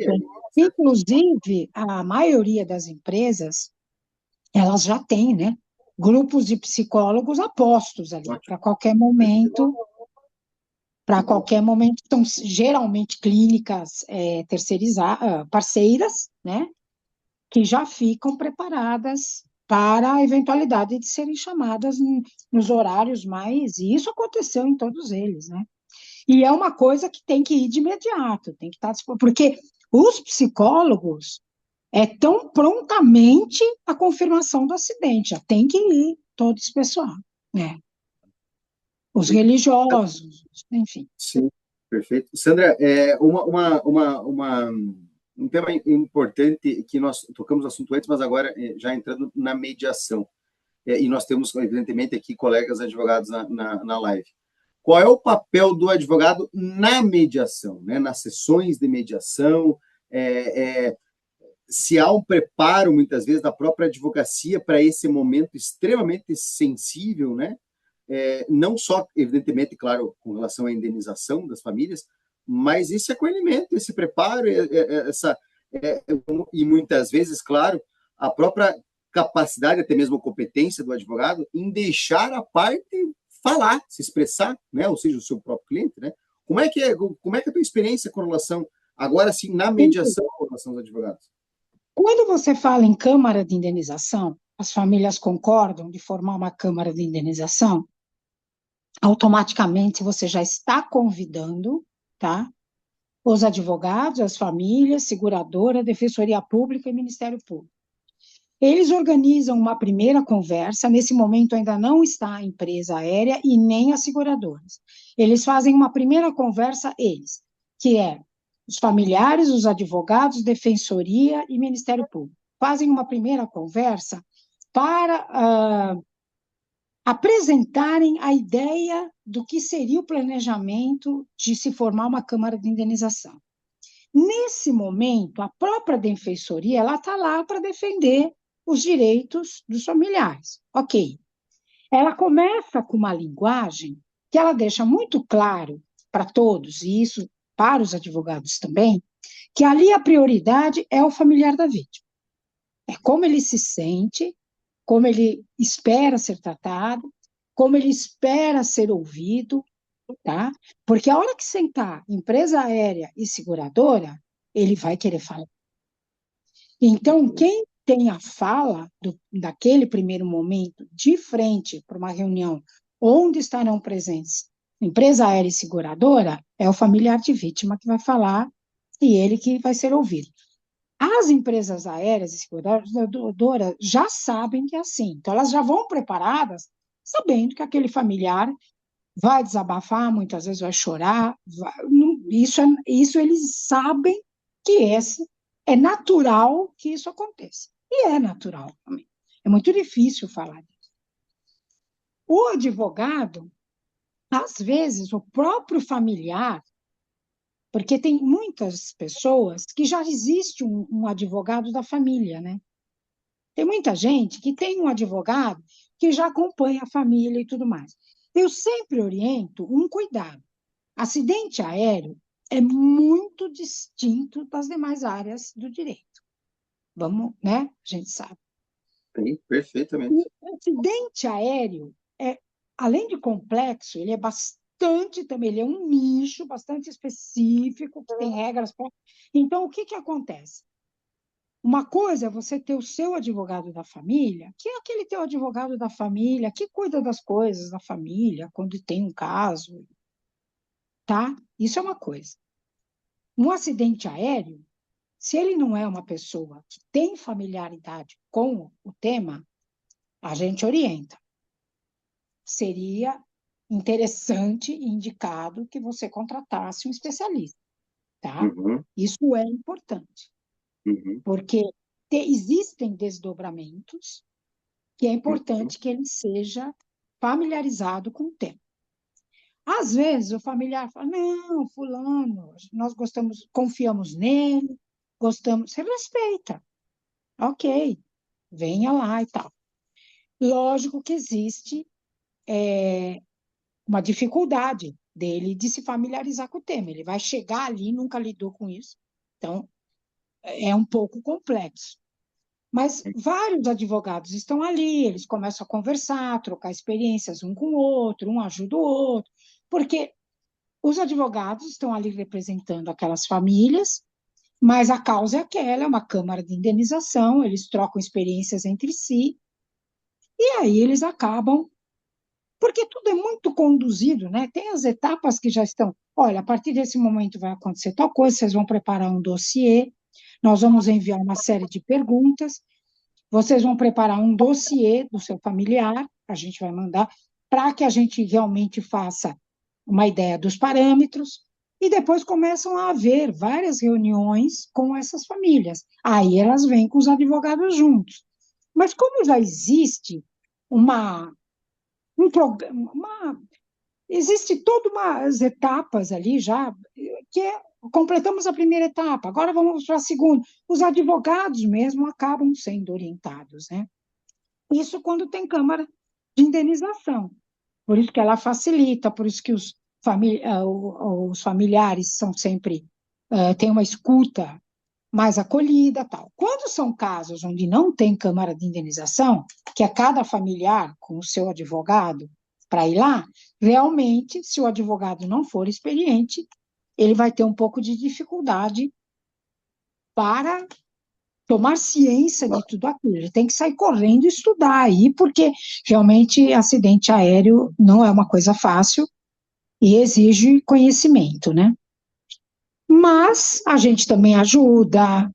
Inclusive, a maioria das empresas, elas já têm, né? Grupos de psicólogos apostos ali, para qualquer momento. São geralmente clínicas terceirizadas, parceiras, né? Que já ficam preparadas para a eventualidade de serem chamadas nos horários mais. E isso aconteceu em todos eles, né? E é uma coisa que tem que ir de imediato, tem que estar disponível, porque os psicólogos tão prontamente a confirmação do acidente, já tem que ir todo esse pessoal, né? Os religiosos, enfim. Sim, perfeito. Sandra, um tema importante que nós tocamos no assunto antes, mas agora já entrando na mediação. E nós temos, evidentemente, aqui colegas advogados na live. Qual é o papel do advogado na mediação, né? Nas sessões de mediação? Se há um preparo, muitas vezes, da própria advocacia para esse momento extremamente sensível, né? Não só, evidentemente, claro, com relação à indenização das famílias, mas esse acolhimento, esse preparo, e muitas vezes, claro, a própria capacidade, até mesmo a competência do advogado em deixar a parte falar, se expressar, né? Ou seja, o seu próprio cliente, né? como é que é a tua experiência com relação, agora sim, na Então, mediação com relação aos advogados? quando você fala em câmara de indenização, as famílias concordam de formar uma câmara de indenização, automaticamente você já está convidando, tá? Os advogados, as famílias, seguradora, defensoria pública e Ministério Público. Eles organizam uma primeira conversa, nesse momento ainda não está a empresa aérea e nem as seguradoras. Eles fazem uma primeira conversa, eles, que é os familiares, os advogados, defensoria e Ministério Público. Fazem uma primeira conversa para apresentarem a ideia do que seria o planejamento de se formar uma Câmara de Indenização. Nesse momento, a própria defensoria ela está lá para defender os direitos dos familiares. Ok. Ela começa com uma linguagem que ela deixa muito claro para todos, e isso para os advogados também, que ali a prioridade é o familiar da vítima. É como ele se sente, como ele espera ser tratado, como ele espera ser ouvido, tá? Porque a hora que sentar empresa aérea e seguradora, ele vai querer falar. Então, quem tem a fala daquele primeiro momento de frente para uma reunião onde estarão presentes empresa aérea e seguradora, é o familiar de vítima que vai falar e ele que vai ser ouvido. As empresas aéreas e seguradoras já sabem que é assim, então elas já vão preparadas sabendo que aquele familiar vai desabafar, muitas vezes vai chorar, isso eles sabem que esse é natural que isso aconteça. E é natural também. É muito difícil falar disso. O advogado, às vezes, o próprio familiar, porque tem muitas pessoas que já existe um advogado da família, né? Tem muita gente que tem um advogado que já acompanha a família e tudo mais. Eu sempre oriento um cuidado. Acidente aéreo é muito distinto das demais áreas do direito. Vamos, né? A gente sabe. Sim, perfeitamente. O acidente aéreo é, além de complexo, ele é bastante também, ele é um nicho bastante específico, que tem regras. Então, o que que acontece? Uma coisa é você ter o seu advogado da família, que é aquele teu advogado da família que cuida das coisas da família quando tem um caso, tá? Isso é uma coisa. Um acidente aéreo, se ele não é uma pessoa que tem familiaridade com o tema, a gente orienta. Seria interessante e indicado que você contratasse um especialista, tá? Uhum, Isso é importante, uhum, porque existem desdobramentos que é uhum, importante que ele seja familiarizado com o tema. Às vezes o familiar fala, não, fulano, nós gostamos, confiamos nele, gostamos, você respeita, ok, venha lá e tal. Lógico que existe uma dificuldade dele de se familiarizar com o tema. Ele vai chegar ali, nunca lidou com isso, então é um pouco complexo. Mas vários advogados estão ali, eles começam a conversar, trocar experiências um com o outro, um ajuda o outro, porque os advogados estão ali representando aquelas famílias, mas a causa é aquela, é uma câmara de indenização, eles trocam experiências entre si, e aí eles acabam, porque tudo é muito conduzido, né? Tem as etapas que já estão, olha, a partir desse momento vai acontecer tal coisa, vocês vão preparar um dossiê, nós vamos enviar uma série de perguntas, vocês vão preparar um dossiê do seu familiar, a gente vai mandar, para que a gente realmente faça uma ideia dos parâmetros, e depois começam a haver várias reuniões com essas famílias. Aí elas vêm com os advogados juntos. Mas como já existe uma, um programa, existe todas umas etapas ali já, que completamos a primeira etapa, agora vamos para a segunda. Os advogados mesmo acabam sendo orientados, né? Isso quando tem câmara de indenização. Por isso que ela facilita, por isso que os familiares são sempre, têm uma escuta mais acolhida, tal. Quando são casos onde não tem câmara de indenização, que é cada familiar com o seu advogado, para ir lá, realmente, se o advogado não for experiente, ele vai ter um pouco de dificuldade para tomar ciência de tudo aquilo. Ele tem que sair correndo e estudar aí, porque realmente acidente aéreo não é uma coisa fácil e exige conhecimento, né? Mas a gente também ajuda.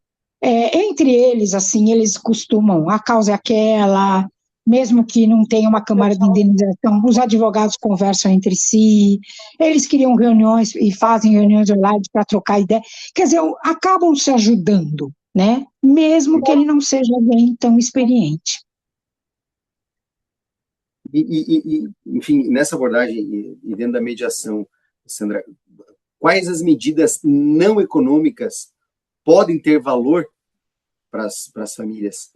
Entre eles, assim, eles costumam, a causa é aquela, mesmo que não tenha uma câmara de indenização, os advogados conversam entre si, eles criam reuniões e fazem reuniões online para trocar ideia. Quer dizer, acabam se ajudando, né? Mesmo que ele não seja alguém tão experiente. Enfim, nessa abordagem e dentro da mediação, Sandra, quais as medidas não econômicas podem ter valor para as famílias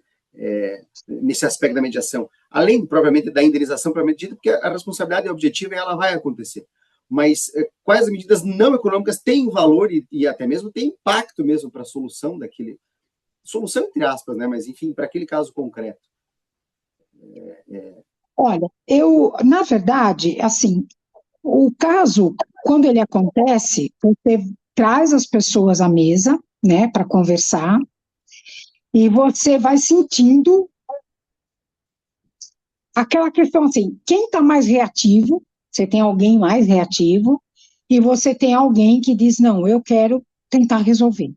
nesse aspecto da mediação? Além, propriamente, da indenização propriamente dita, porque a responsabilidade objetiva ela vai acontecer. Mas quais as medidas não econômicas têm valor e até mesmo têm impacto mesmo para a solução daquele... Solução entre aspas, né? Mas, enfim, para aquele caso concreto. Olha, na verdade, assim, o caso, quando ele acontece, você traz as pessoas à mesa, né, para conversar, e você vai sentindo aquela questão assim, quem está mais reativo, você tem alguém mais reativo, e você tem alguém que diz, não, eu quero tentar resolver.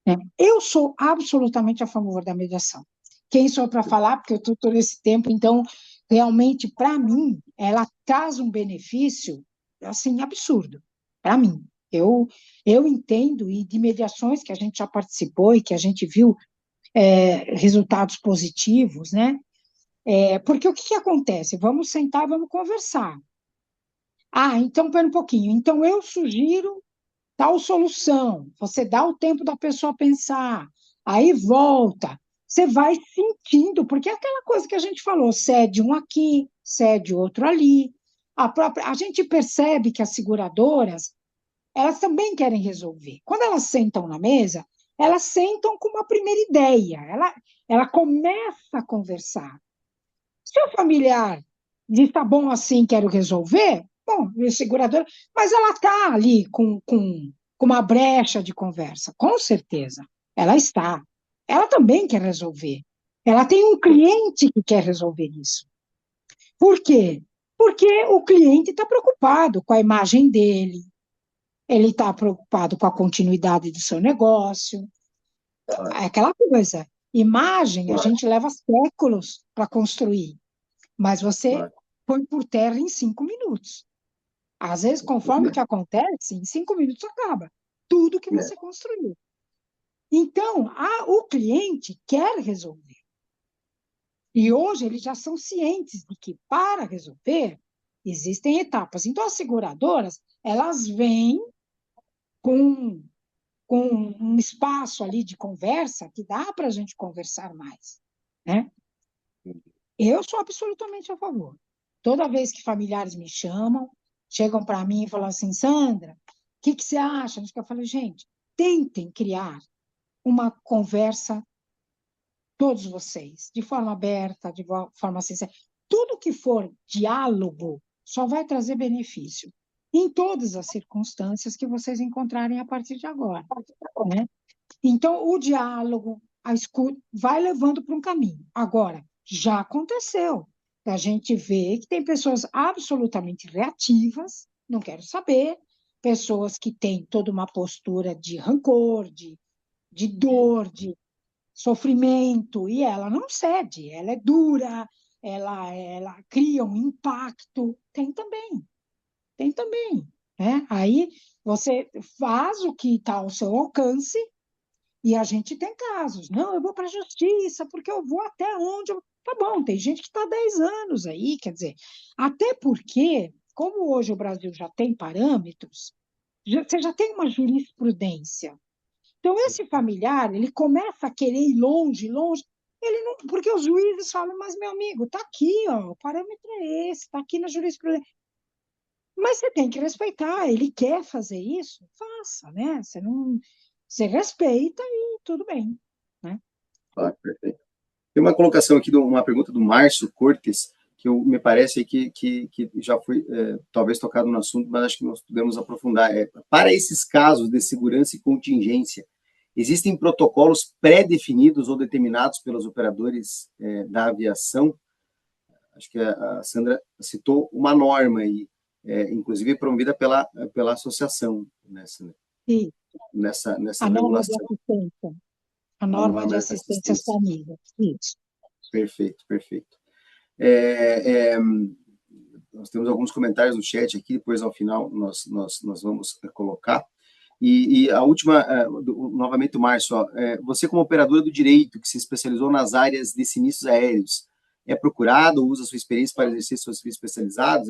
Né? Eu sou absolutamente a favor da mediação. Quem sou para falar, porque eu estou todo esse tempo, então, realmente, para mim, ela traz um benefício, assim, absurdo, para mim. Eu entendo, e de mediações que a gente já participou e que a gente viu resultados positivos, né? Porque o que acontece? Vamos sentar e vamos conversar. Ah, então, pera um pouquinho. Então, eu sugiro tal solução. Você dá o tempo da pessoa pensar, aí volta. Você vai sentindo, porque é aquela coisa que a gente falou, cede um aqui, cede outro ali. A gente percebe que as seguradoras, elas também querem resolver. Quando elas sentam na mesa, elas sentam com uma primeira ideia. Ela começa a conversar. Se o familiar diz, tá bom assim, quero resolver, bom, a seguradora, mas ela está ali com uma brecha de conversa, com certeza, ela está. Ela também quer resolver. Ela tem um cliente que quer resolver isso. Por quê? Porque o cliente está preocupado com a imagem dele, ele está preocupado com a continuidade do seu negócio, é aquela coisa. Imagem, a gente leva séculos para construir. Mas você põe por terra em 5 minutos. Às vezes, conforme o que acontece, em 5 minutos acaba tudo que você construiu. Então, o cliente quer resolver. E hoje eles já são cientes de que, para resolver, existem etapas. Então, as seguradoras, elas vêm com, com um espaço ali de conversa que dá para a gente conversar mais. Né? Eu sou absolutamente a favor. Toda vez que familiares me chamam, chegam para mim e falam assim, Sandra, o que você acha? Eu falo, gente, tentem criar uma conversa, todos vocês, de forma aberta, de forma sincera. Tudo que for diálogo só vai trazer benefício em todas as circunstâncias que vocês encontrarem a partir de agora. Né? Então, o diálogo, a escuta, vai levando para um caminho. Agora, já aconteceu. A gente vê que tem pessoas absolutamente reativas, não quero saber, pessoas que têm toda uma postura de rancor, de dor, de sofrimento, e ela não cede, ela é dura, ela cria um impacto. Tem também. Né? Aí você faz o que está ao seu alcance, e a gente tem casos. Não, eu vou para a justiça, porque eu vou até onde eu... Tá bom, tem gente que está há 10 anos aí, quer dizer, até porque, como hoje o Brasil já tem parâmetros, você já tem uma jurisprudência. Então, esse familiar, ele começa a querer ir longe, longe, ele não, porque os juízes falam, mas, meu amigo, está aqui, ó, o parâmetro é esse, está aqui na jurisprudência. Mas você tem que respeitar, ele quer fazer isso, faça, né? Você não, você respeita e tudo bem, né? Perfeito. Tem uma colocação aqui, uma pergunta do Márcio Cortes, me parece que já foi talvez tocado no assunto, mas acho que nós podemos aprofundar. Para esses casos de segurança e contingência, existem protocolos pré-definidos ou determinados pelos operadores da aviação? Acho que a Sandra citou uma norma aí, inclusive promovida pela associação Sim, nessa a norma de regulação. assistência, a A norma de norma de assistência às assistência. famílias. Isso. Perfeito, perfeito. É, é, nós temos alguns comentários no chat aqui, depois ao final nós vamos colocar. E a última, novamente o Márcio, você como operadora do direito, que se especializou nas áreas de sinistros aéreos, é procurado, usa sua experiência para exercer seus serviços especializados?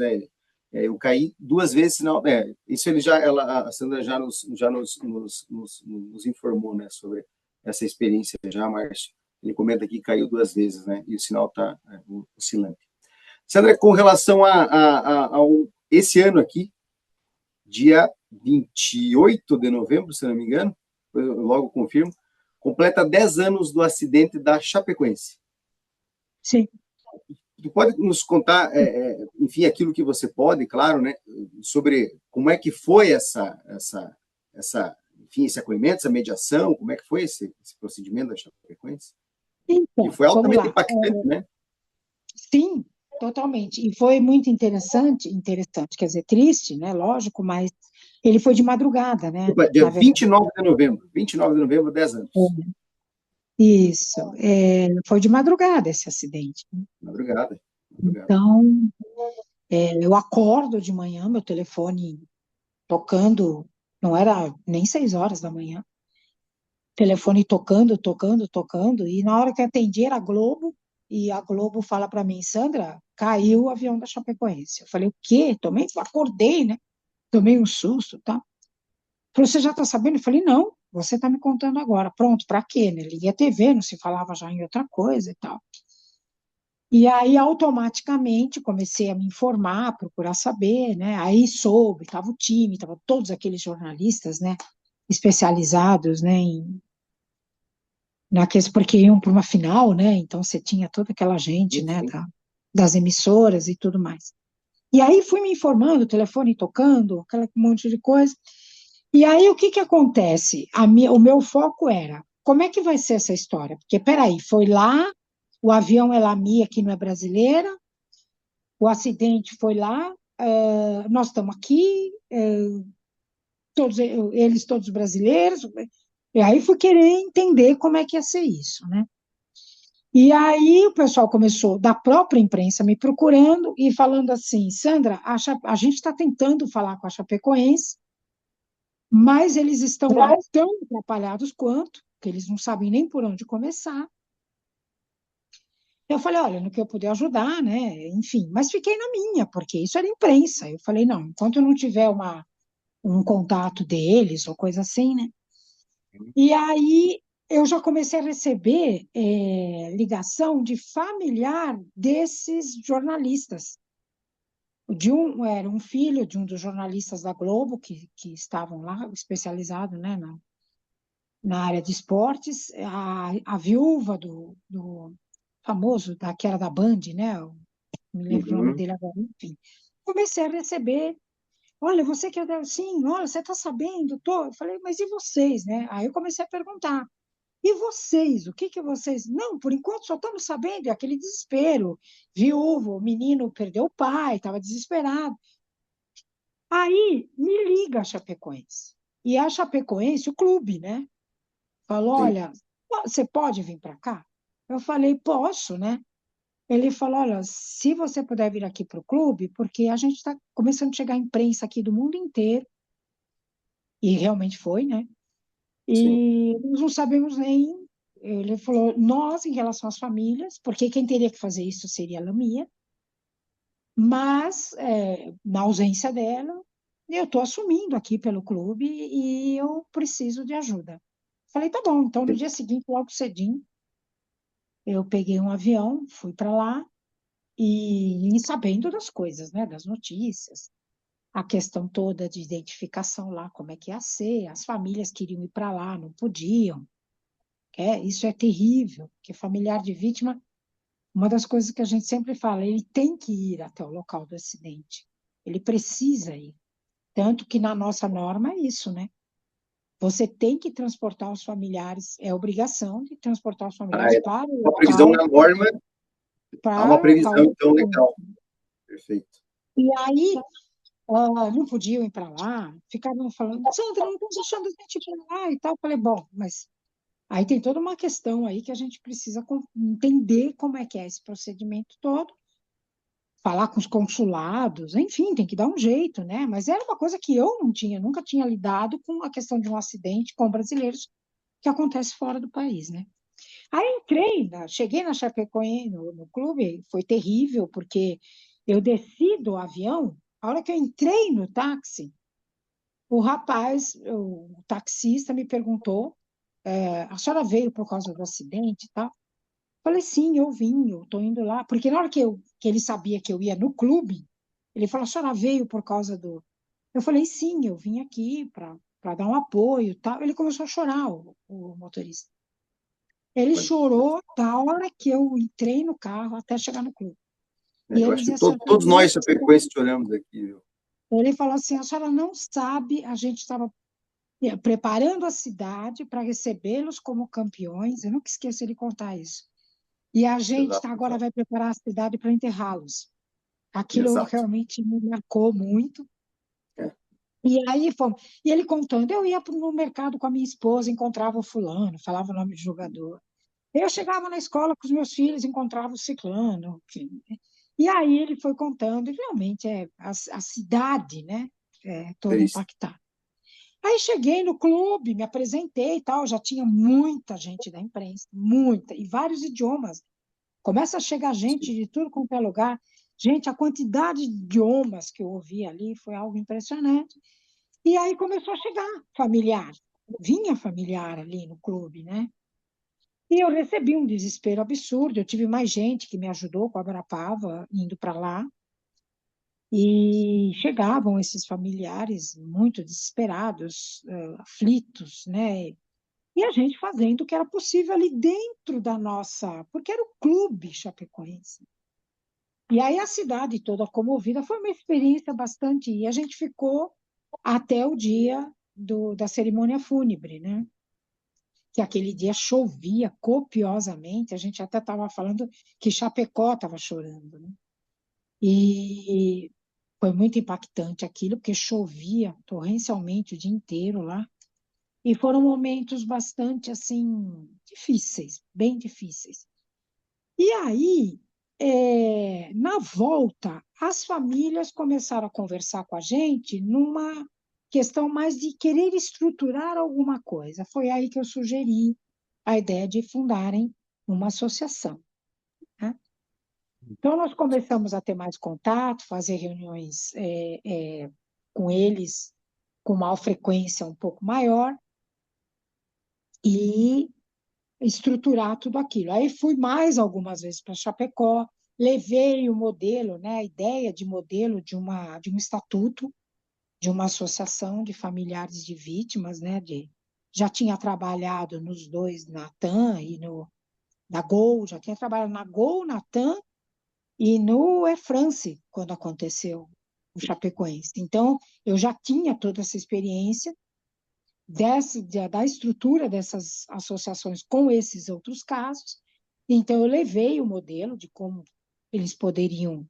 Eu caí 2 vezes, senão, isso a Sandra já nos informou, né, sobre essa experiência já, Márcio. Ele comenta aqui que caiu 2 vezes, né, e o sinal está oscilante. Sandra, com relação ao esse ano aqui, dia 28 de novembro, se não me engano, eu logo confirmo, completa 10 anos do acidente da Chapecoense. Sim. Tu pode nos contar, enfim, aquilo que você pode, claro, né, sobre como é que foi enfim, esse acolhimento, essa mediação, como é que foi esse procedimento da Chapecoense? Que Então, foi vamos altamente lá. impactante, né? Sim, totalmente. E foi muito interessante, quer dizer, triste, né? Lógico, mas ele foi de madrugada, né? Desculpa, dia Na verdade. 29 de novembro, 10 anos. Isso. Foi de madrugada esse acidente. Madrugada. Então, eu acordo de manhã, meu telefone tocando, não era nem 6 horas da manhã. Telefone tocando, tocando, tocando, e na hora que eu atendi era a Globo, e a Globo fala para mim, Sandra, caiu o avião da Chapecoense. Eu falei, o quê? Acordei, né? Tomei um susto, tá? Falei, você já está sabendo? Eu falei, não, você está me contando agora. Pronto, para quê? Né? Liguei a TV, não se falava já em outra coisa e tal. E aí, automaticamente, comecei a me informar, procurar saber, né? Aí soube, estava o time, estavam todos aqueles jornalistas, né? Especializados, né? Porque iam para uma final, né? Então, você tinha toda aquela gente, né? Sim. Das emissoras e tudo mais. E aí, fui me informando, o telefone tocando, aquele monte de coisa. E aí, o que que acontece? O meu foco era, como é que vai ser essa história? Porque, peraí, foi lá, o avião é Lami, aqui não é brasileira, o acidente foi lá, nós estamos aqui, eles todos brasileiros, e aí fui querer entender como é que ia ser isso, né? E aí o pessoal começou, da própria imprensa, me procurando e falando assim, Sandra, a gente está tentando falar com a Chapecoense, mas eles estão lá tão atrapalhados quanto, que eles não sabem nem por onde começar. Eu falei, olha, no que eu puder ajudar, né? Enfim, mas fiquei na minha, porque isso era imprensa. Eu falei, não, enquanto eu não tiver um contato deles ou coisa assim, né? E aí eu já comecei a receber ligação de familiar desses jornalistas. Era um filho de um dos jornalistas da Globo que estavam lá, especializado, né, na área de esportes, a viúva do famoso, que era da Band, né? Eu me lembro o nome Uhum. dele agora, enfim. Comecei a receber. Olha, você que é sim, olha, você está sabendo? Tô. Eu falei, mas e vocês, né? Aí eu comecei a perguntar. E vocês? O que que vocês? Não, por enquanto só estamos sabendo, é aquele desespero. Viúvo, o menino perdeu o pai, estava desesperado. Aí me liga a Chapecoense. E a Chapecoense, o clube, né? Falou: Sim. olha, você pode vir para cá? Eu falei: posso, né? Ele falou: olha, se você puder vir aqui para o clube, porque a gente está começando a chegar imprensa aqui do mundo inteiro, e realmente foi, né? Sim. E nós não sabemos nem. Ele falou: nós, em relação às famílias, porque quem teria que fazer isso seria a Lamia, mas na ausência dela, eu estou assumindo aqui pelo clube e eu preciso de ajuda. Falei: tá bom, então no dia seguinte, logo cedinho, eu peguei um avião, fui para lá e sabendo das coisas, né, das notícias, a questão toda de identificação lá, como é que ia ser, as famílias queriam ir para lá, não podiam. Isso é terrível, porque familiar de vítima uma das coisas que a gente sempre fala, ele tem que ir até o local do acidente. Ele precisa ir. Tanto que na nossa norma é isso, né? Você tem que transportar os familiares, é obrigação de transportar os Ah, familiares é uma previsão na norma, há uma para o local previsão, do então, acidente. legal. Perfeito. E aí, não podiam ir para lá, ficavam falando, Sandra, não estamos deixando a gente ir para lá e tal. Eu falei, bom, mas aí tem toda uma questão aí que a gente precisa entender como é que é esse procedimento todo, falar com os consulados, enfim, tem que dar um jeito, né? Mas era uma coisa que eu não tinha, nunca tinha lidado com a questão de um acidente com brasileiros que acontece fora do país, né? Aí entrei, cheguei na Chapecoense, no clube, foi terrível, porque eu desci do avião, a hora que eu entrei no táxi, o rapaz, o taxista me perguntou, a senhora veio por causa do acidente e tal? Falei, sim, eu vim, eu estou indo lá. Porque na hora que ele sabia que eu ia no clube, ele falou, a senhora veio por causa do... Eu falei, sim, eu vim aqui para dar um apoio e tal. Ele começou a chorar, o motorista. Ele Olha, chorou da hora que eu entrei no carro até chegar no clube. E eu ele acho que dizia, a senhora todos não nós sabe. chapecoenses choramos aqui, viu? Ele falou assim, a senhora não sabe, a gente estava preparando a cidade para recebê-los como campeões. Eu nunca esqueço de contar isso. E a gente Exato, agora exato. vai preparar a cidade para enterrá-los. Aquilo Exato. realmente me marcou muito. É, E aí fomos. E ele contando, eu ia no mercado com a minha esposa, encontrava o fulano, falava o nome do jogador. Eu chegava na escola com os meus filhos, encontrava o ciclano, enfim. E aí ele foi contando, e realmente a cidade, né, é toda isso. impactada. Aí cheguei no clube, me apresentei e tal, já tinha muita gente da imprensa, muita, e vários idiomas. Começa a chegar gente Sim. de tudo quanto é lugar. Gente, a quantidade de idiomas que eu ouvi ali foi algo impressionante. E aí começou a chegar familiar. Vinha familiar ali no clube, né? E eu recebi um desespero absurdo. Eu tive mais gente que me ajudou com a Brapava, indo para lá. E chegavam esses familiares muito desesperados, aflitos, né? E a gente fazendo o que era possível ali dentro da nossa. Porque era o clube Chapecoense. E aí a cidade toda comovida, foi uma experiência bastante. E a gente ficou até o dia da cerimônia fúnebre, né? Que aquele dia chovia copiosamente, a gente até estava falando que Chapecó estava chorando, né? E foi muito impactante aquilo, porque chovia torrencialmente o dia inteiro lá. E foram momentos bastante, assim, difíceis, bem difíceis. E aí, na volta, as famílias começaram a conversar com a gente numa questão mais de querer estruturar alguma coisa. Foi aí que eu sugeri a ideia de fundarem uma associação, né? Então, nós começamos a ter mais contato, fazer reuniões com eles com uma frequência um pouco maior e estruturar tudo aquilo. Aí fui mais algumas vezes para Chapecó, levei o modelo, né, a ideia de modelo de um estatuto, de uma associação de familiares de vítimas, né, já tinha trabalhado nos dois, na TAM e na Gol, já tinha trabalhado na Gol, na TAM e no Air France, quando aconteceu o Chapecoense. Então, eu já tinha toda essa experiência da estrutura dessas associações com esses outros casos. Então, eu levei o modelo de como eles poderiam,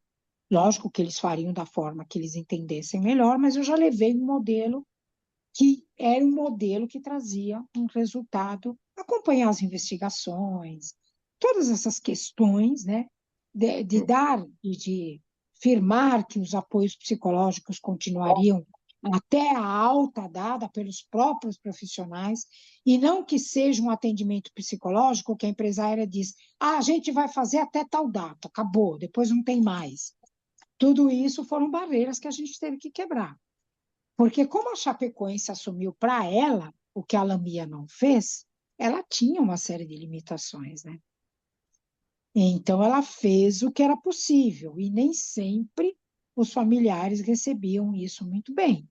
lógico que eles fariam da forma que eles entendessem melhor, mas eu já levei um modelo que era um modelo que trazia um resultado, acompanhar as investigações, todas essas questões, né, de dar e de firmar que os apoios psicológicos continuariam até a alta dada pelos próprios profissionais, e não que seja um atendimento psicológico que a empresa aérea diz, a gente vai fazer até tal data, acabou, depois não tem mais. Tudo isso foram barreiras que a gente teve que quebrar. Porque como a Chapecoense assumiu para ela o que a Lamia não fez, ela tinha uma série de limitações, né? Então ela fez o que era possível e nem sempre os familiares recebiam isso muito bem,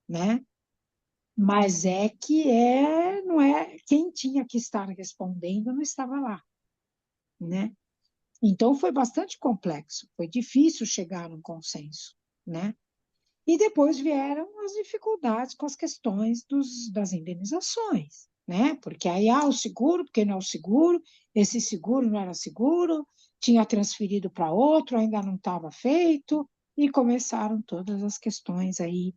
né? Mas não é quem tinha que estar respondendo não estava lá, né? Então, foi bastante complexo, foi difícil chegar num consenso, né? E depois vieram as dificuldades com as questões das indenizações, né? Porque aí, o seguro, porque não é o seguro, esse seguro não era seguro, tinha transferido para outro, ainda não estava feito, e começaram todas as questões aí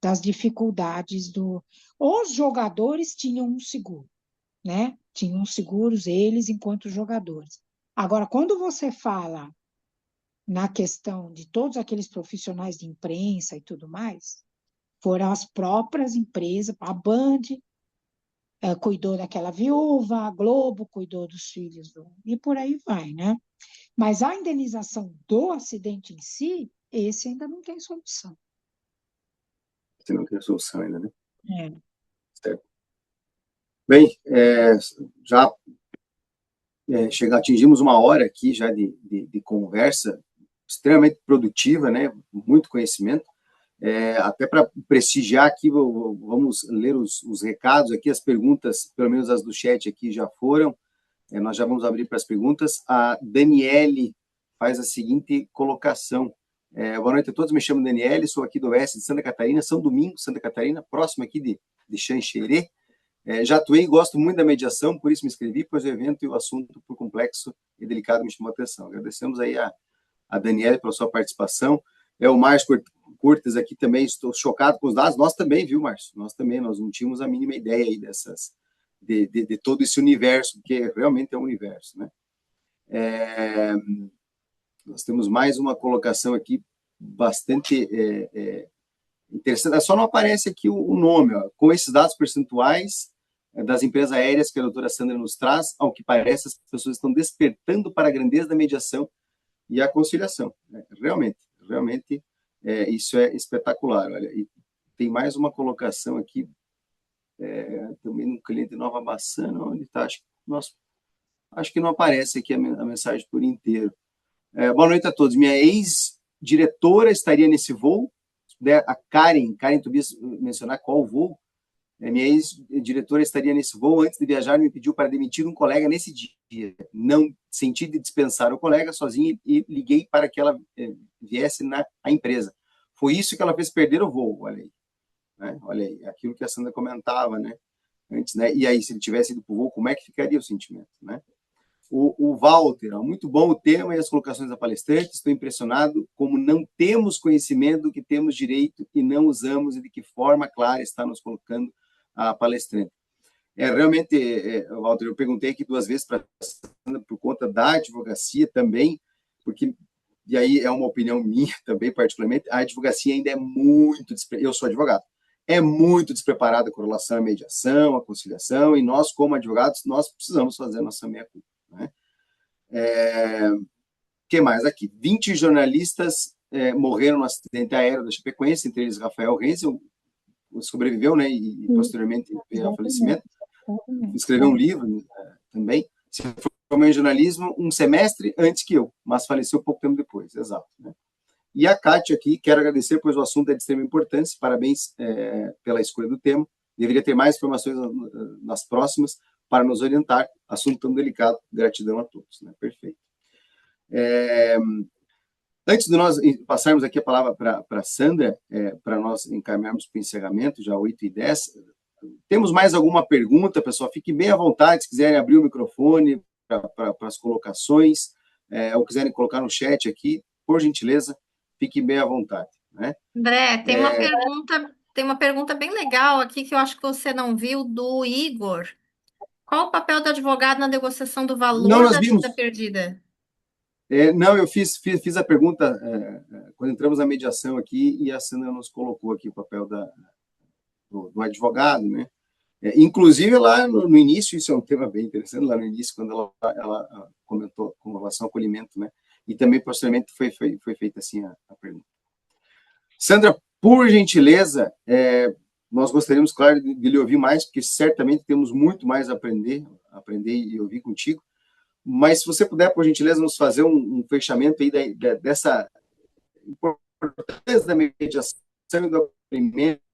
das dificuldades do. Os jogadores tinham um seguro, né? Tinham seguros eles enquanto jogadores. Agora, quando você fala na questão de todos aqueles profissionais de imprensa e tudo mais, foram as próprias empresas, a Band cuidou daquela viúva, a Globo cuidou dos filhos, e por aí vai, né? Mas a indenização do acidente em si, esse ainda não tem solução. Você não tem solução ainda, né? É. Certo. Bem, já atingimos uma hora aqui já de conversa extremamente produtiva, né? Muito conhecimento. Até para prestigiar aqui, vamos ler os recados aqui, as perguntas, pelo menos as do chat aqui já foram. Nós já vamos abrir para as perguntas. A Daniele faz a seguinte colocação. Boa noite a todos, me chamo Daniele, sou aqui do oeste de Santa Catarina, São Domingos, Santa Catarina, próximo aqui de Xanxerê. Já atuei e gosto muito da mediação, por isso me inscrevi, pois o evento e o assunto, por complexo e delicado, me chamou a atenção. Agradecemos aí a Daniele pela sua participação. O Márcio Curtis aqui também, estou chocado com os dados. Nós também, viu, Márcio? Nós também, nós não tínhamos a mínima ideia aí de todo esse universo, porque realmente é um universo, né? Nós temos mais uma colocação aqui bastante interessante. Só não aparece aqui o nome, ó. Com esses dados percentuais das empresas aéreas que a doutora Sandra nos traz, ao que parece, as pessoas estão despertando para a grandeza da mediação e a conciliação. Realmente, isso é espetacular. Olha, e tem mais uma colocação aqui, também no cliente Nova Bassana, onde está? Acho que não aparece aqui a mensagem por inteiro. Boa noite a todos. Minha ex-diretora estaria nesse voo. Se puder, a Karen Tobias mencionar qual voo. Minha ex-diretora estaria nesse voo. Antes de viajar, me pediu para demitir um colega nesse dia. Não senti de dispensar o colega sozinho e liguei para que ela viesse na empresa. Foi isso que ela fez perder o voo, olha aí. Né? Olha aí, aquilo que a Sandra comentava, né? Antes, né? E aí, se ele tivesse ido para o voo, como é que ficaria o sentimento, né? O Walter, muito bom o tema e as colocações da palestrante. Estou impressionado como não temos conhecimento do que temos direito e não usamos e de que forma clara está nos colocando a palestrante. Realmente, Walter, eu perguntei aqui 2 vezes para por conta da advocacia também, porque, e aí é uma opinião minha também, particularmente, a advocacia ainda é muito, eu sou advogado, é muito despreparada com relação à mediação, à conciliação, e nós, como advogados, nós precisamos fazer a nossa meia-culpa. Né? Que mais aqui? 20 jornalistas morreram no acidente aéreo da Chapecoense, entre eles Rafael Renzel, sobreviveu, né, e posteriormente veio ao falecimento. Escreveu um livro também. Se formou em jornalismo um semestre antes que eu, mas faleceu pouco tempo depois, exato. Né? E a Kátia aqui, quero agradecer, pois o assunto é de extrema importância, parabéns pela escolha do tema, deveria ter mais informações nas próximas para nos orientar, assunto tão delicado, gratidão a todos. Né? Perfeito. Antes de nós passarmos aqui a palavra para a Sandra, para nós encaminharmos para o encerramento, já 8h10, temos mais alguma pergunta, pessoal? Fiquem bem à vontade, se quiserem abrir o microfone para as colocações, ou quiserem colocar no chat aqui, por gentileza, fiquem bem à vontade. Né? André, tem uma pergunta bem legal aqui que eu acho que você não viu, do Igor. Qual o papel do advogado na negociação do Não, valor nós da vimos. dívida perdida? Não, eu fiz a pergunta quando entramos na mediação aqui e a Sandra nos colocou aqui o papel do advogado, né? Inclusive lá no início, isso é um tema bem interessante, lá no início, quando ela comentou com relação ao acolhimento, né? E também, posteriormente, foi feita assim a pergunta. Sandra, por gentileza, nós gostaríamos, claro, de lhe ouvir mais, porque certamente temos muito mais a aprender e ouvir contigo. Mas se você puder, por gentileza, nos fazer um fechamento aí dessa importância da mediação e do acolhimento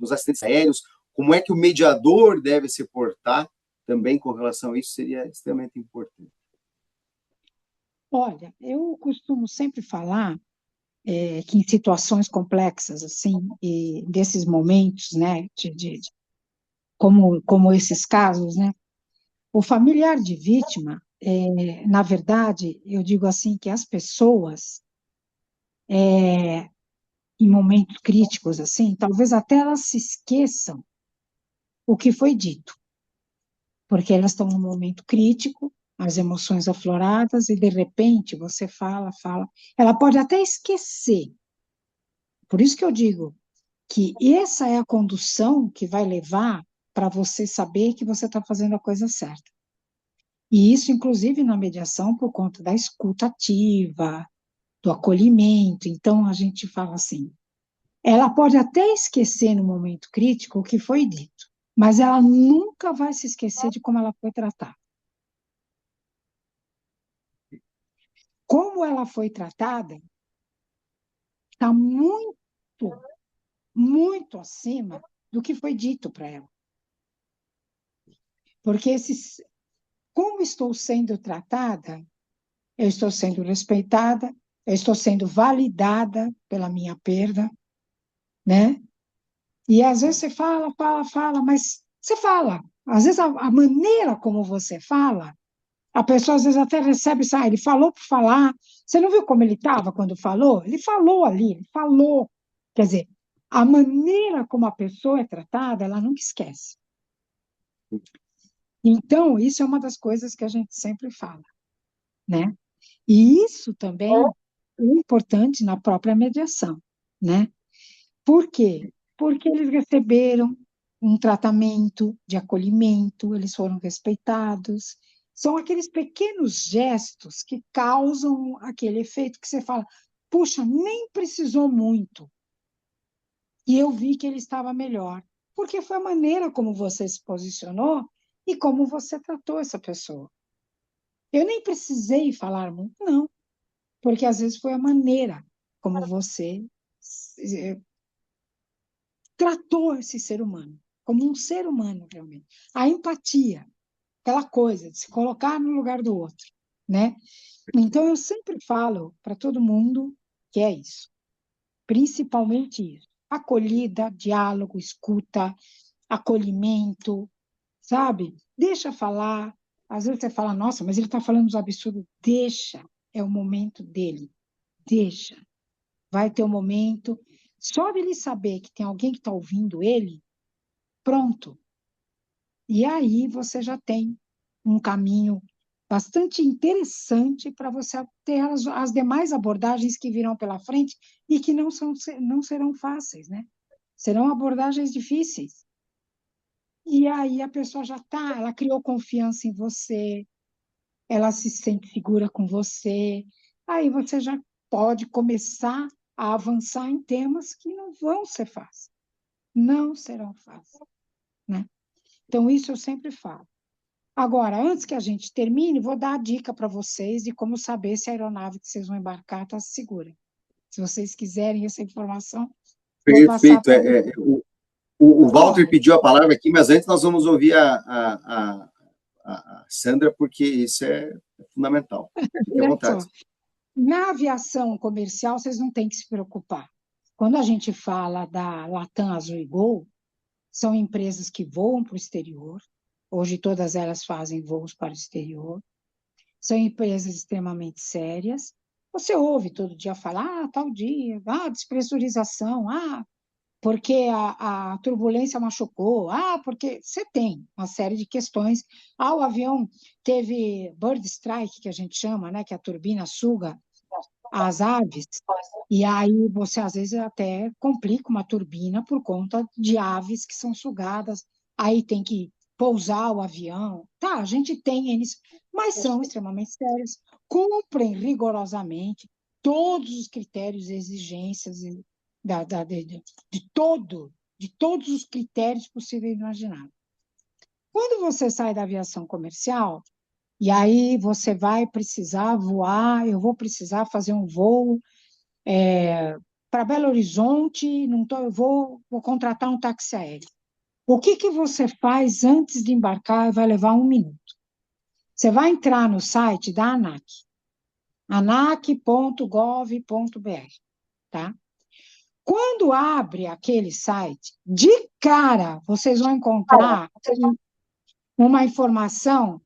nos acidentes aéreos, como é que o mediador deve se portar também com relação a isso, seria extremamente importante. Olha, eu costumo sempre falar que em situações complexas, assim, e desses momentos, né, como esses casos, né, o familiar de vítima, na verdade, eu digo assim que as pessoas, em momentos críticos, assim, talvez até elas se esqueçam o que foi dito, porque elas estão num momento crítico, as emoções afloradas, e de repente você fala, fala, ela pode até esquecer. Por isso que eu digo que essa é a condução que vai levar para você saber que você está fazendo a coisa certa. E isso, inclusive, na mediação, por conta da escuta ativa, do acolhimento. Então, a gente fala assim: ela pode até esquecer no momento crítico o que foi dito, mas ela nunca vai se esquecer de como ela foi tratada. Como ela foi tratada está muito, muito acima do que foi dito para ela. Porque como estou sendo tratada, eu estou sendo respeitada, eu estou sendo validada pela minha perda, né? E às vezes você fala, fala, fala, mas você fala. Às vezes a maneira como você fala, a pessoa às vezes até recebe, ele falou por falar. Você não viu como ele estava quando falou? Ele falou ali, ele falou. Quer dizer, a maneira como a pessoa é tratada, ela nunca esquece. Então, isso é uma das coisas que a gente sempre fala, né? E isso também é importante na própria mediação, né? Por quê? Porque eles receberam um tratamento de acolhimento, eles foram respeitados. São aqueles pequenos gestos que causam aquele efeito que você fala, puxa, nem precisou muito. E eu vi que ele estava melhor. Porque foi a maneira como você se posicionou e como você tratou essa pessoa. Eu nem precisei falar muito, não, porque às vezes foi a maneira como você tratou esse ser humano, como um ser humano realmente. A empatia, aquela coisa de se colocar no lugar do outro, né? Então eu sempre falo para todo mundo que é isso, principalmente isso. Acolhida, diálogo, escuta, acolhimento, sabe? Deixa falar. Às vezes você fala, nossa, mas ele está falando uns absurdos. Deixa, é o momento dele. Deixa. Vai ter um momento. Só dele saber que tem alguém que está ouvindo ele, pronto. E aí você já tem um caminho bastante interessante para você ter as demais abordagens que virão pela frente e que não serão fáceis, né? Serão abordagens difíceis. E aí a pessoa já está, ela criou confiança em você, ela se sente segura com você, aí você já pode começar a avançar em temas que não vão ser fáceis, não serão fáceis, né? Então, isso eu sempre falo. Agora, antes que a gente termine, vou dar a dica para vocês de como saber se a aeronave que vocês vão embarcar está segura. Se vocês quiserem essa informação, vou passar Perfeito. para vocês. O Walter Olha, pediu a palavra aqui, mas antes nós vamos ouvir a Sandra, porque isso é fundamental. Fique à olha só, vontade. na aviação comercial, vocês não têm que se preocupar. Quando a gente fala da Latam, Azul e Gol, são empresas que voam para o exterior. Hoje todas elas fazem voos para o exterior. São empresas extremamente sérias. Você ouve todo dia falar, tal dia, despressurização, porque a turbulência machucou, porque você tem uma série de questões. O avião teve bird strike, que a gente chama, né, que a turbina suga as aves, e aí você às vezes até complica uma turbina por conta de aves que são sugadas, aí tem que pousar o avião. Tá, a gente tem eles, mas são extremamente sérios, cumprem rigorosamente todos os critérios e exigências de todos os critérios possíveis e imagináveis. Quando você sai da aviação comercial, e aí você vai precisar voar, eu vou precisar fazer um voo para Belo Horizonte, não tô, vou contratar um táxi aéreo. O que você faz antes de embarcar? Vai levar um minuto. Você vai entrar no site da ANAC. anac.gov.br, tá? Quando abre aquele site, de cara, vocês vão encontrar uma informação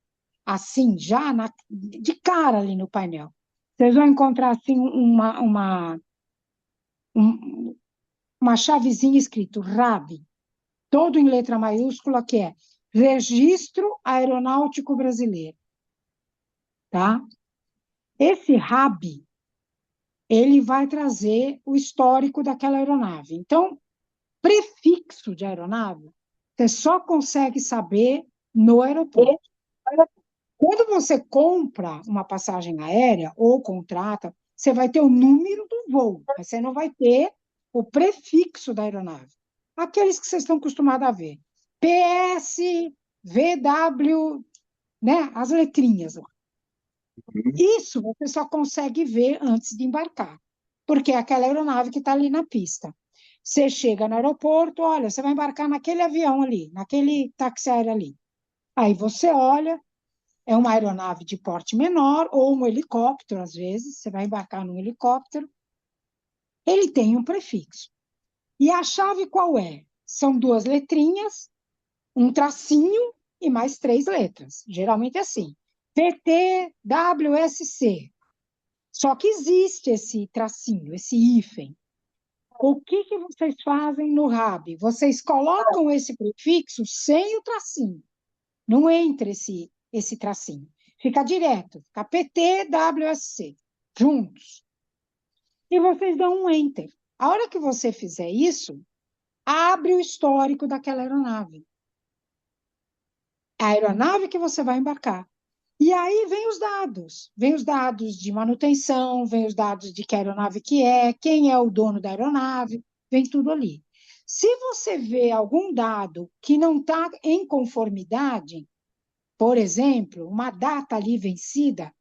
assim, já de cara ali no painel. Vocês vão encontrar assim um- uma chavezinha escrito RAB, todo em letra maiúscula, que é Registro Aeronáutico Brasileiro, tá? Esse RAB, ele vai trazer o histórico daquela aeronave. Então, prefixo de aeronave, você só consegue saber no aeroporto. Quando você compra uma passagem aérea ou contrata, você vai ter o número do voo, mas você não vai ter o prefixo da aeronave. Aqueles que vocês estão acostumados a ver. PS, VW, né? As letrinhas lá. Isso você só consegue ver antes de embarcar, porque é aquela aeronave que está ali na pista. Você chega no aeroporto, olha, você vai embarcar naquele avião ali, naquele táxi aéreo ali. Aí você olha, é uma aeronave de porte menor ou um helicóptero, às vezes, você vai embarcar num helicóptero. Ele tem um prefixo. E a chave qual é? São duas letrinhas, um tracinho e mais três letras. Geralmente é assim. PTWSC. Só que existe esse tracinho, esse hífen. O que vocês fazem no RAB? Vocês colocam esse prefixo sem o tracinho. Não entra esse tracinho. Fica direto, fica PTWSC, juntos. E vocês dão um Enter. A hora que você fizer isso, abre o histórico daquela aeronave. A aeronave que você vai embarcar. E aí vem os dados de manutenção, vem os dados de que aeronave que é, quem é o dono da aeronave, vem tudo ali. Se você vê algum dado que não está em conformidade, por exemplo, uma data ali vencida,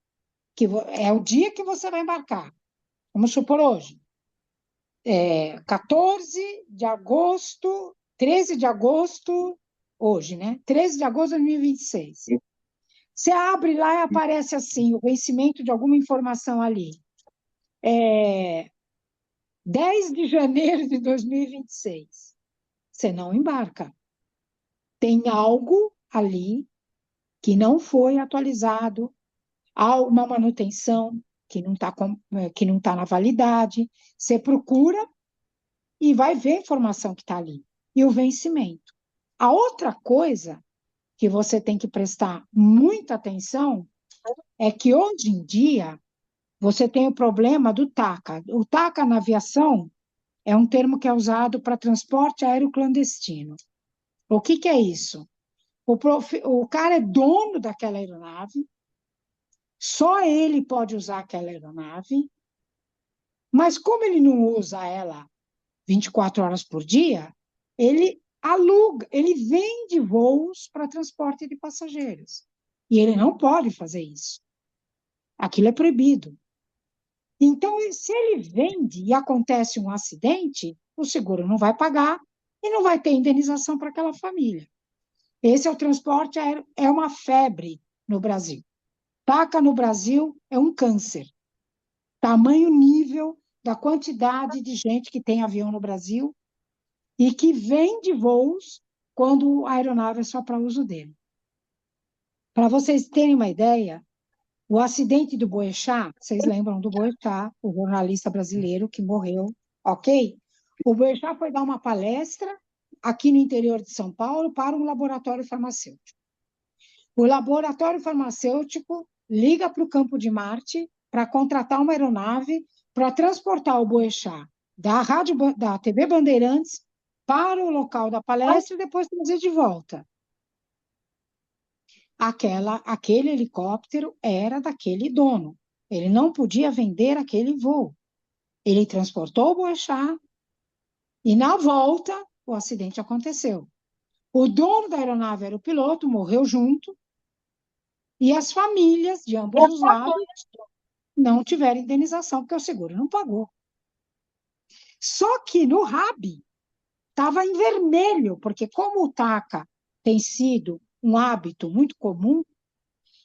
que é o dia que você vai embarcar, vamos supor hoje, 14 de agosto, 13 de agosto, hoje, né? 13 de agosto de 2026. Você abre lá e aparece assim, o vencimento de alguma informação ali. 10 de janeiro de 2026. Você não embarca. Tem algo ali que não foi atualizado, há uma manutenção que não tá na validade. Você procura e vai ver a informação que está ali. E o vencimento. A outra coisa que você tem que prestar muita atenção é que hoje em dia você tem o problema do TACA. O TACA na aviação é um termo que é usado para transporte aéreo clandestino. O que é isso? O cara é dono daquela aeronave, só ele pode usar aquela aeronave, mas como ele não usa ela 24 horas por dia, ele aluga, ele vende voos para transporte de passageiros. E ele não pode fazer isso. Aquilo é proibido. Então, se ele vende e acontece um acidente, o seguro não vai pagar e não vai ter indenização para aquela família. Esse é o transporte aéreo, é uma febre no Brasil. TACA no Brasil é um câncer. Tamanho nível da quantidade de gente que tem avião no Brasil e que vende voos quando a aeronave é só para uso dele. Para vocês terem uma ideia, o acidente do Boechat, vocês lembram do Boechat, o jornalista brasileiro que morreu, ok? O Boechat foi dar uma palestra aqui no interior de São Paulo para um laboratório farmacêutico. O laboratório farmacêutico liga para o campo de Marte para contratar uma aeronave para transportar o Boechat da TV Bandeirantes para o local da palestra e depois trazer de volta. Aquele helicóptero era daquele dono. Ele não podia vender aquele voo. Ele transportou o Boechat e, na volta, o acidente aconteceu. O dono da aeronave era o piloto, morreu junto, e as famílias de ambos os lados não tiveram indenização, porque o seguro não pagou. Só que no RAB estava em vermelho, porque como o TACA tem sido um hábito muito comum,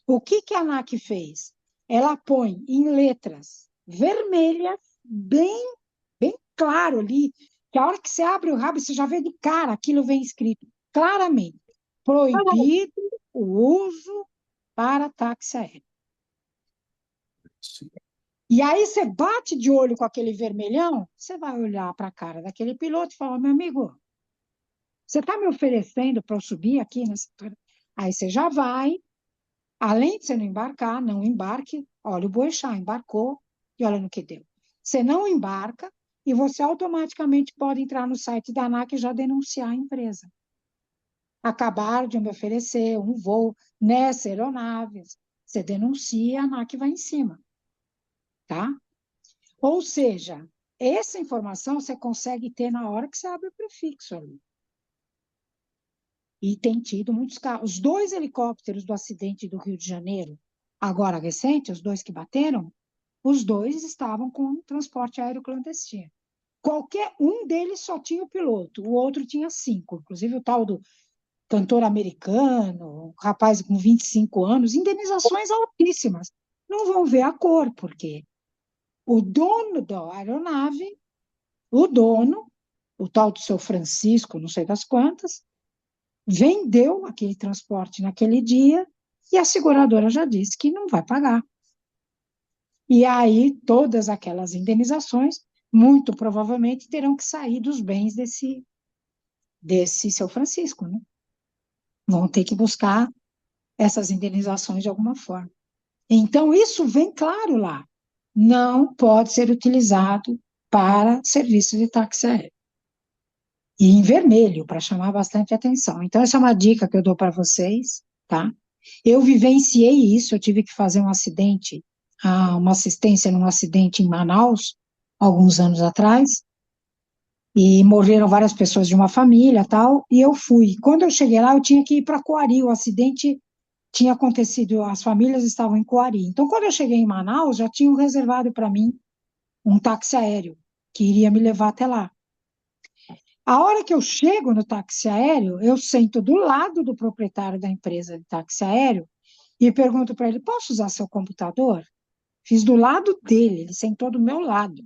o que a ANAC fez? ela põe em letras vermelhas, bem, bem claro ali, que a hora que você abre o rabo, você já vê de cara, aquilo vem escrito claramente, proibido o uso para táxi aéreo. E aí você bate de olho com aquele vermelhão, você vai olhar para a cara daquele piloto e falar, meu amigo, você está me oferecendo para eu subir aqui nessa... Aí você já vai, além de você não embarcar, não embarque, olha o Boechat, embarcou e olha no que deu. Você não embarca e você automaticamente pode entrar no site da ANAC e já denunciar a empresa. Acabaram de me oferecer um voo nessa aeronave. Você denuncia, a ANAC vai em cima, tá? Ou seja, essa informação você consegue ter na hora que você abre o prefixo ali. E tem tido muitos carros. Os dois helicópteros do acidente do Rio de Janeiro, agora recente, os dois que bateram, os dois estavam com transporte aéreo clandestino. Qualquer um deles só tinha o piloto, o outro tinha 5. Inclusive o tal do cantor americano, um rapaz com 25 anos, indenizações altíssimas. Não vão ver a cor, porque o dono da aeronave, o dono, o tal do seu Francisco, não sei das quantas, vendeu aquele transporte naquele dia e a seguradora já disse que não vai pagar. E aí todas aquelas indenizações, muito provavelmente, terão que sair dos bens desse seu Francisco, né? Vão ter que buscar essas indenizações de alguma forma. Então, isso vem claro lá. Não pode ser utilizado para serviço de táxi aéreo. E em vermelho, para chamar bastante atenção. Então, essa é uma dica que eu dou para vocês, tá? Eu vivenciei isso, eu tive que fazer um acidente, uma assistência num acidente em Manaus, alguns anos atrás, e morreram várias pessoas de uma família, tal, e eu fui. Quando eu cheguei lá, eu tinha que ir para Coari, o acidente tinha acontecido, as famílias estavam em Coari. Então, quando eu cheguei em Manaus, já tinham reservado para mim um táxi aéreo, que iria me levar até lá. A hora que eu chego no táxi aéreo, eu sento do lado do proprietário da empresa de táxi aéreo e pergunto para ele: posso usar seu computador? Fiz do lado dele, ele sentou do meu lado.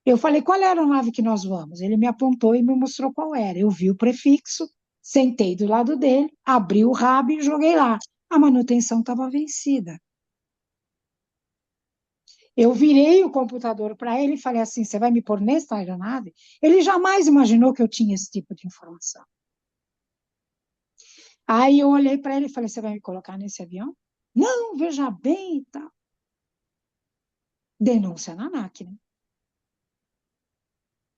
Eu falei: qual é a aeronave que nós vamos? Ele me apontou e me mostrou qual era. Eu vi o prefixo, sentei do lado dele, abri o rabo e joguei lá. A manutenção estava vencida. Eu virei o computador para ele e falei assim: você vai me pôr nessa aeronave? Ele jamais imaginou que eu tinha esse tipo de informação. Aí eu olhei para ele e falei: você vai me colocar nesse avião? Não, veja bem e tal. Denúncia na ANAC, né?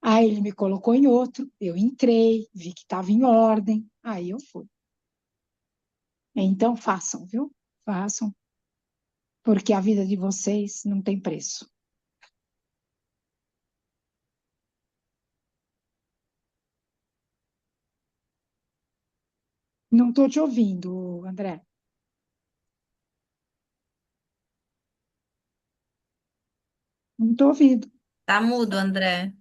Aí ele me colocou em outro, eu entrei, vi que estava em ordem, aí eu fui. Então façam, viu? Façam, porque a vida de vocês não tem preço. Não estou te ouvindo, André. Não estou ouvindo. Tá mudo, André.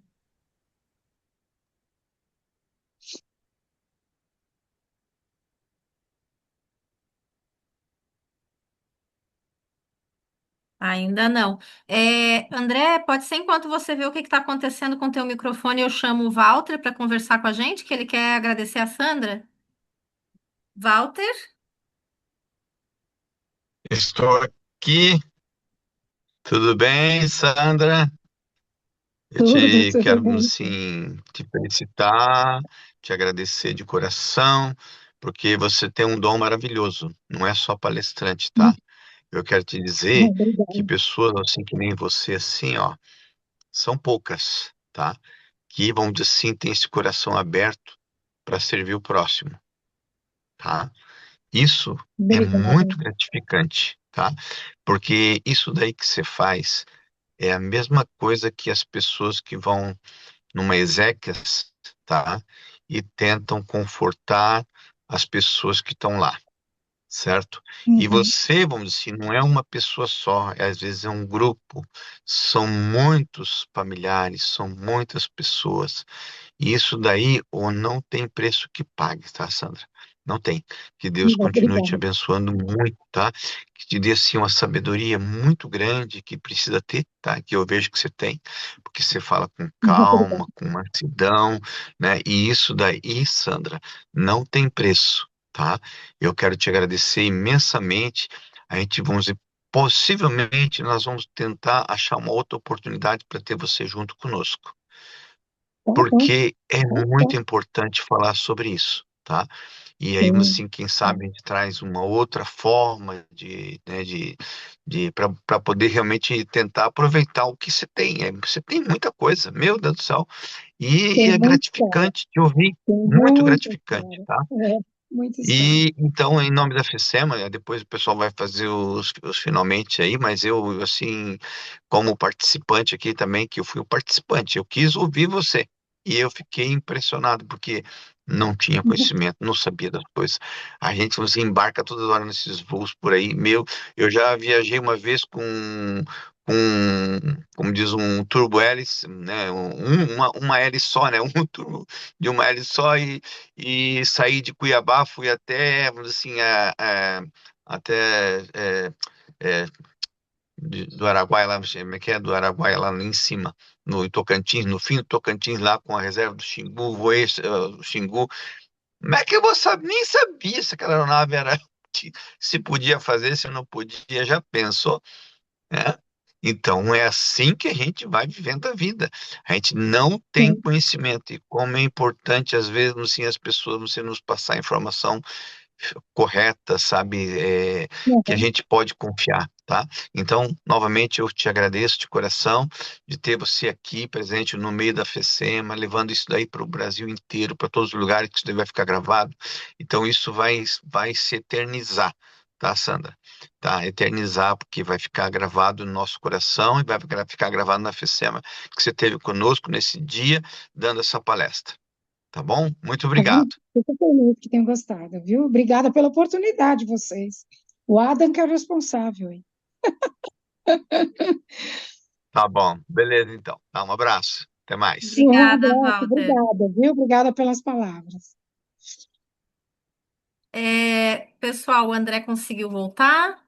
Ainda não. André, pode ser enquanto você vê o que está acontecendo com o teu microfone, eu chamo o Walter para conversar com a gente, que ele quer agradecer a Sandra. Walter? Estou aqui, tudo bem, Sandra? Eu Tudo, te tudo quero, bem. assim, te felicitar, te agradecer de coração, porque você tem um dom maravilhoso, não é só palestrante, tá? Eu quero te dizer que Obrigada. pessoas assim que nem você, assim, ó, são poucas, tá? Que, vamos dizer assim, tem esse coração aberto para servir o próximo, tá? Isso é Obrigada. muito gratificante, tá? Porque isso daí que você faz é a mesma coisa que as pessoas que vão numa exéquias, tá? E tentam confortar as pessoas que estão lá, certo? E Uhum. você, vamos dizer assim, não é uma pessoa só, às vezes é um grupo, são muitos familiares, são muitas pessoas. E isso daí, ou não tem preço que pague, tá, Sandra? Não tem. Que Deus continue te Obrigada. abençoando muito, tá? Que te dê, assim, uma sabedoria muito grande que precisa ter, tá? Que eu vejo que você tem, porque você fala com Obrigada. calma, com mansidão, né? E isso daí, Sandra, não tem preço, tá? Eu quero te agradecer imensamente. A gente, vamos dizer, possivelmente nós vamos tentar achar uma outra oportunidade para ter você junto conosco, Tá bom, porque é tá muito bom. importante falar sobre isso, tá? E aí, Sim, assim, quem sabe a gente traz uma outra forma de para poder realmente tentar aproveitar o que você tem. Você tem muita coisa, meu Deus do céu. E tem é muita história, gratificante te ouvir, tem muito muita gratificante, história. tá? É, muita história. E então, em nome da FECEMA, depois o pessoal vai fazer os finalmente aí, mas eu, assim, como participante aqui também, que eu fui o participante, eu quis ouvir você. E eu fiquei impressionado, porque não tinha conhecimento, não sabia das coisas. A gente você embarca toda hora nesses voos por aí. Meu, eu já viajei uma vez como diz, um turbo hélice, né? Uma hélice só, né? Um turbo de uma hélice só e saí de Cuiabá, fui até, vamos dizer assim, até é, do Araguaia lá, como é que é? Do Araguaia lá em cima, no Tocantins, no fim do Tocantins, lá com a reserva do Xingu, voei o Xingu. Como é que eu vou saber? Nem sabia se aquela aeronave era, se podia fazer, se não podia, já pensou, né? Então é assim que a gente vai vivendo a vida. A gente não tem Sim. conhecimento e como é importante às vezes assim, as pessoas você nos passar informação correta, sabe, que a Uhum. gente pode confiar, tá? Então, novamente, eu te agradeço de coração de ter você aqui presente no meio da FECEMA, levando isso daí para o Brasil inteiro, para todos os lugares que isso daí vai ficar gravado. Então, isso vai se eternizar, tá, Sandra? Tá, eternizar, porque vai ficar gravado no nosso coração e vai ficar gravado na FECEMA, que você teve conosco nesse dia, dando essa palestra. Tá bom? Muito Tá bom? obrigado. Fico feliz que tenham gostado, viu? Obrigada pela oportunidade, vocês. O Adam que é o responsável, hein? Tá bom, beleza então. Tá, um abraço. Até mais. Um Obrigada, abraço, Walter. obrigada, viu? Obrigada pelas palavras. Pessoal, o André conseguiu voltar?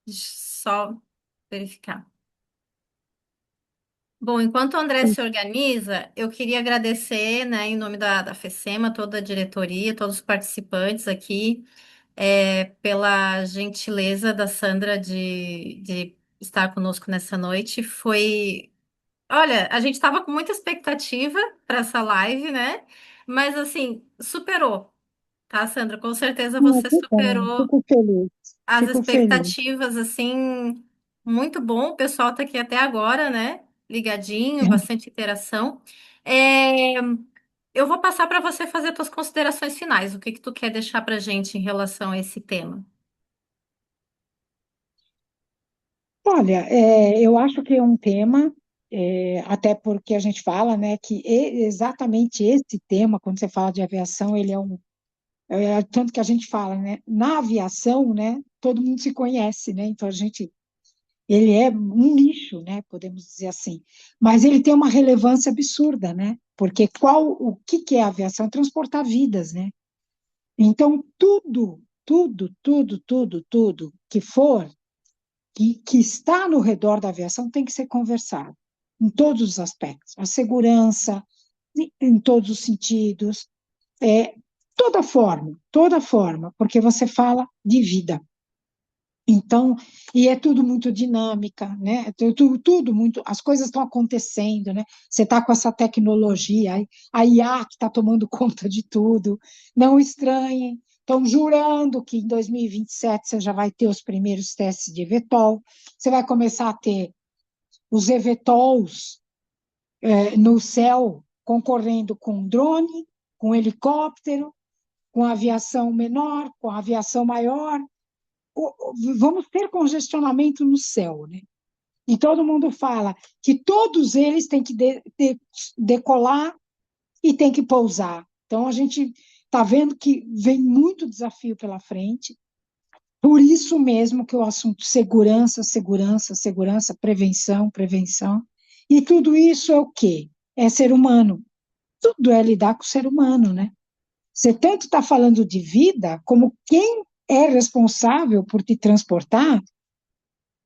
Deixa eu só verificar. Bom, enquanto o André se organiza, eu queria agradecer, né, em nome da FECEMA, toda a diretoria, todos os participantes aqui, pela gentileza da Sandra de estar conosco nessa noite. Olha, a gente estava com muita expectativa para essa live, né? Mas assim, superou, tá, Sandra? Com certeza Ah, você que bom, superou fico feliz, as fico feliz. expectativas, assim, muito bom. O pessoal tá aqui até agora, né? Ligadinho, bastante interação. É, eu vou passar para você fazer suas considerações finais. O que que tu quer deixar para gente em relação a esse tema? Olha, eu acho que é um tema, até porque a gente fala, né, que exatamente esse tema, quando você fala de aviação, ele tanto que a gente fala, né, na aviação, né, todo mundo se conhece, né, então ele é um nicho, né, podemos dizer assim, mas ele tem uma relevância absurda, né, porque o que que é a aviação? Transportar vidas, né, então tudo que for que está no redor da aviação tem que ser conversado, em todos os aspectos, a segurança, em todos os sentidos, é, toda forma, porque você fala de vida. Então, e é tudo muito dinâmica, né? Tudo muito, as coisas estão acontecendo, né? Você está com essa tecnologia, a IA que está tomando conta de tudo. Não estranhem, estão jurando que em 2027 você já vai ter os primeiros testes de eVTOL, você vai começar a ter os eVTOLs no céu concorrendo com drone, com helicóptero, com aviação menor, com aviação maior, vamos ter congestionamento no céu, né? E todo mundo fala que todos eles têm que decolar e têm que pousar. Então a gente está vendo que vem muito desafio pela frente. Por isso mesmo que o assunto segurança, segurança, segurança, prevenção, prevenção. E tudo isso é o quê? É ser humano. Tudo é lidar com o ser humano, né? Você tanto está falando de vida, como quem é responsável por te transportar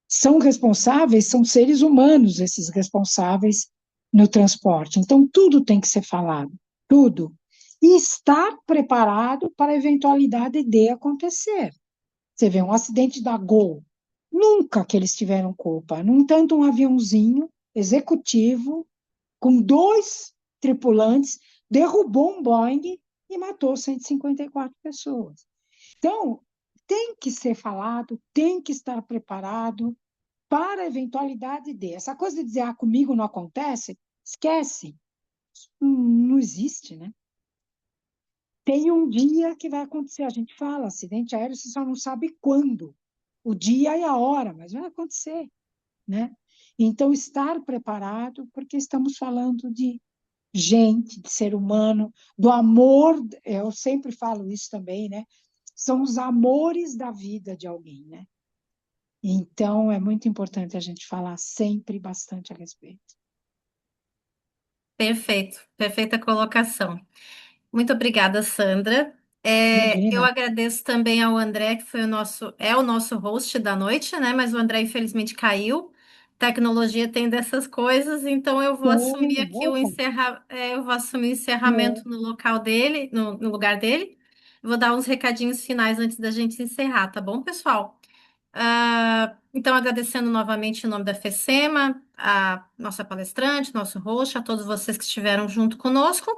são responsáveis, são seres humanos esses responsáveis no transporte. Então, tudo tem que ser falado, tudo. E estar preparado para a eventualidade de acontecer. Você vê um acidente da Gol, nunca que eles tiveram culpa. No entanto, um aviãozinho executivo, com dois tripulantes, derrubou um Boeing e matou 154 pessoas. Então, tem que ser falado, tem que estar preparado para a eventualidade de. Essa coisa de dizer, ah, comigo não acontece, esquece. Não existe, né? Tem um dia que vai acontecer. A gente fala, acidente aéreo, você só não sabe quando, o dia e a hora, mas vai acontecer, né? Então, estar preparado, porque estamos falando de gente, de ser humano, do amor, eu sempre falo isso também, né? São os amores da vida de alguém, né? Então, é muito importante a gente falar sempre bastante a respeito. Perfeito, perfeita colocação. Muito obrigada, Sandra. Eu Imagina. agradeço também ao André, que foi o nosso host da noite, né? Mas o André infelizmente caiu. Tecnologia tem dessas coisas, então eu vou assumir aqui Opa, eu vou assumir o é, encerramento no local dele, no lugar dele. Vou dar uns recadinhos finais antes da gente encerrar, tá bom, pessoal? Então, agradecendo novamente em nome da FECEMA, a nossa palestrante, nosso host, a todos vocês que estiveram junto conosco.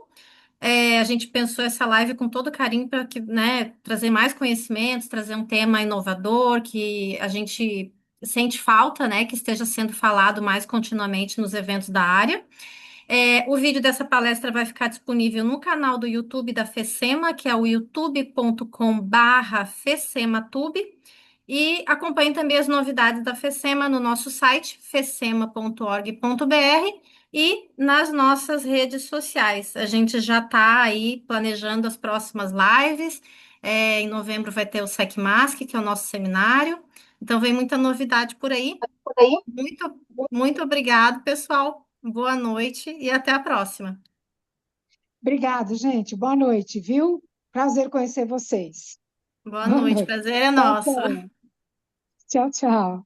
A gente pensou essa live com todo carinho para que, né, trazer mais conhecimentos, trazer um tema inovador que a gente sente falta, né, que esteja sendo falado mais continuamente nos eventos da área. O vídeo dessa palestra vai ficar disponível no canal do YouTube da FECEMA, que é o youtube.com/FECEMATube. E acompanhe também as novidades da FECEMA no nosso site, fecema.org.br, e nas nossas redes sociais. A gente já está aí planejando as próximas lives. Em novembro vai ter o SecMask, que é o nosso seminário. Então, vem muita novidade por aí. Muito, muito obrigado, pessoal. Boa noite e até a próxima. obrigado, gente. Boa noite, viu? Prazer conhecer vocês. Boa Boa noite, noite. prazer é Tchau, nosso. tchau. Tchau, tchau.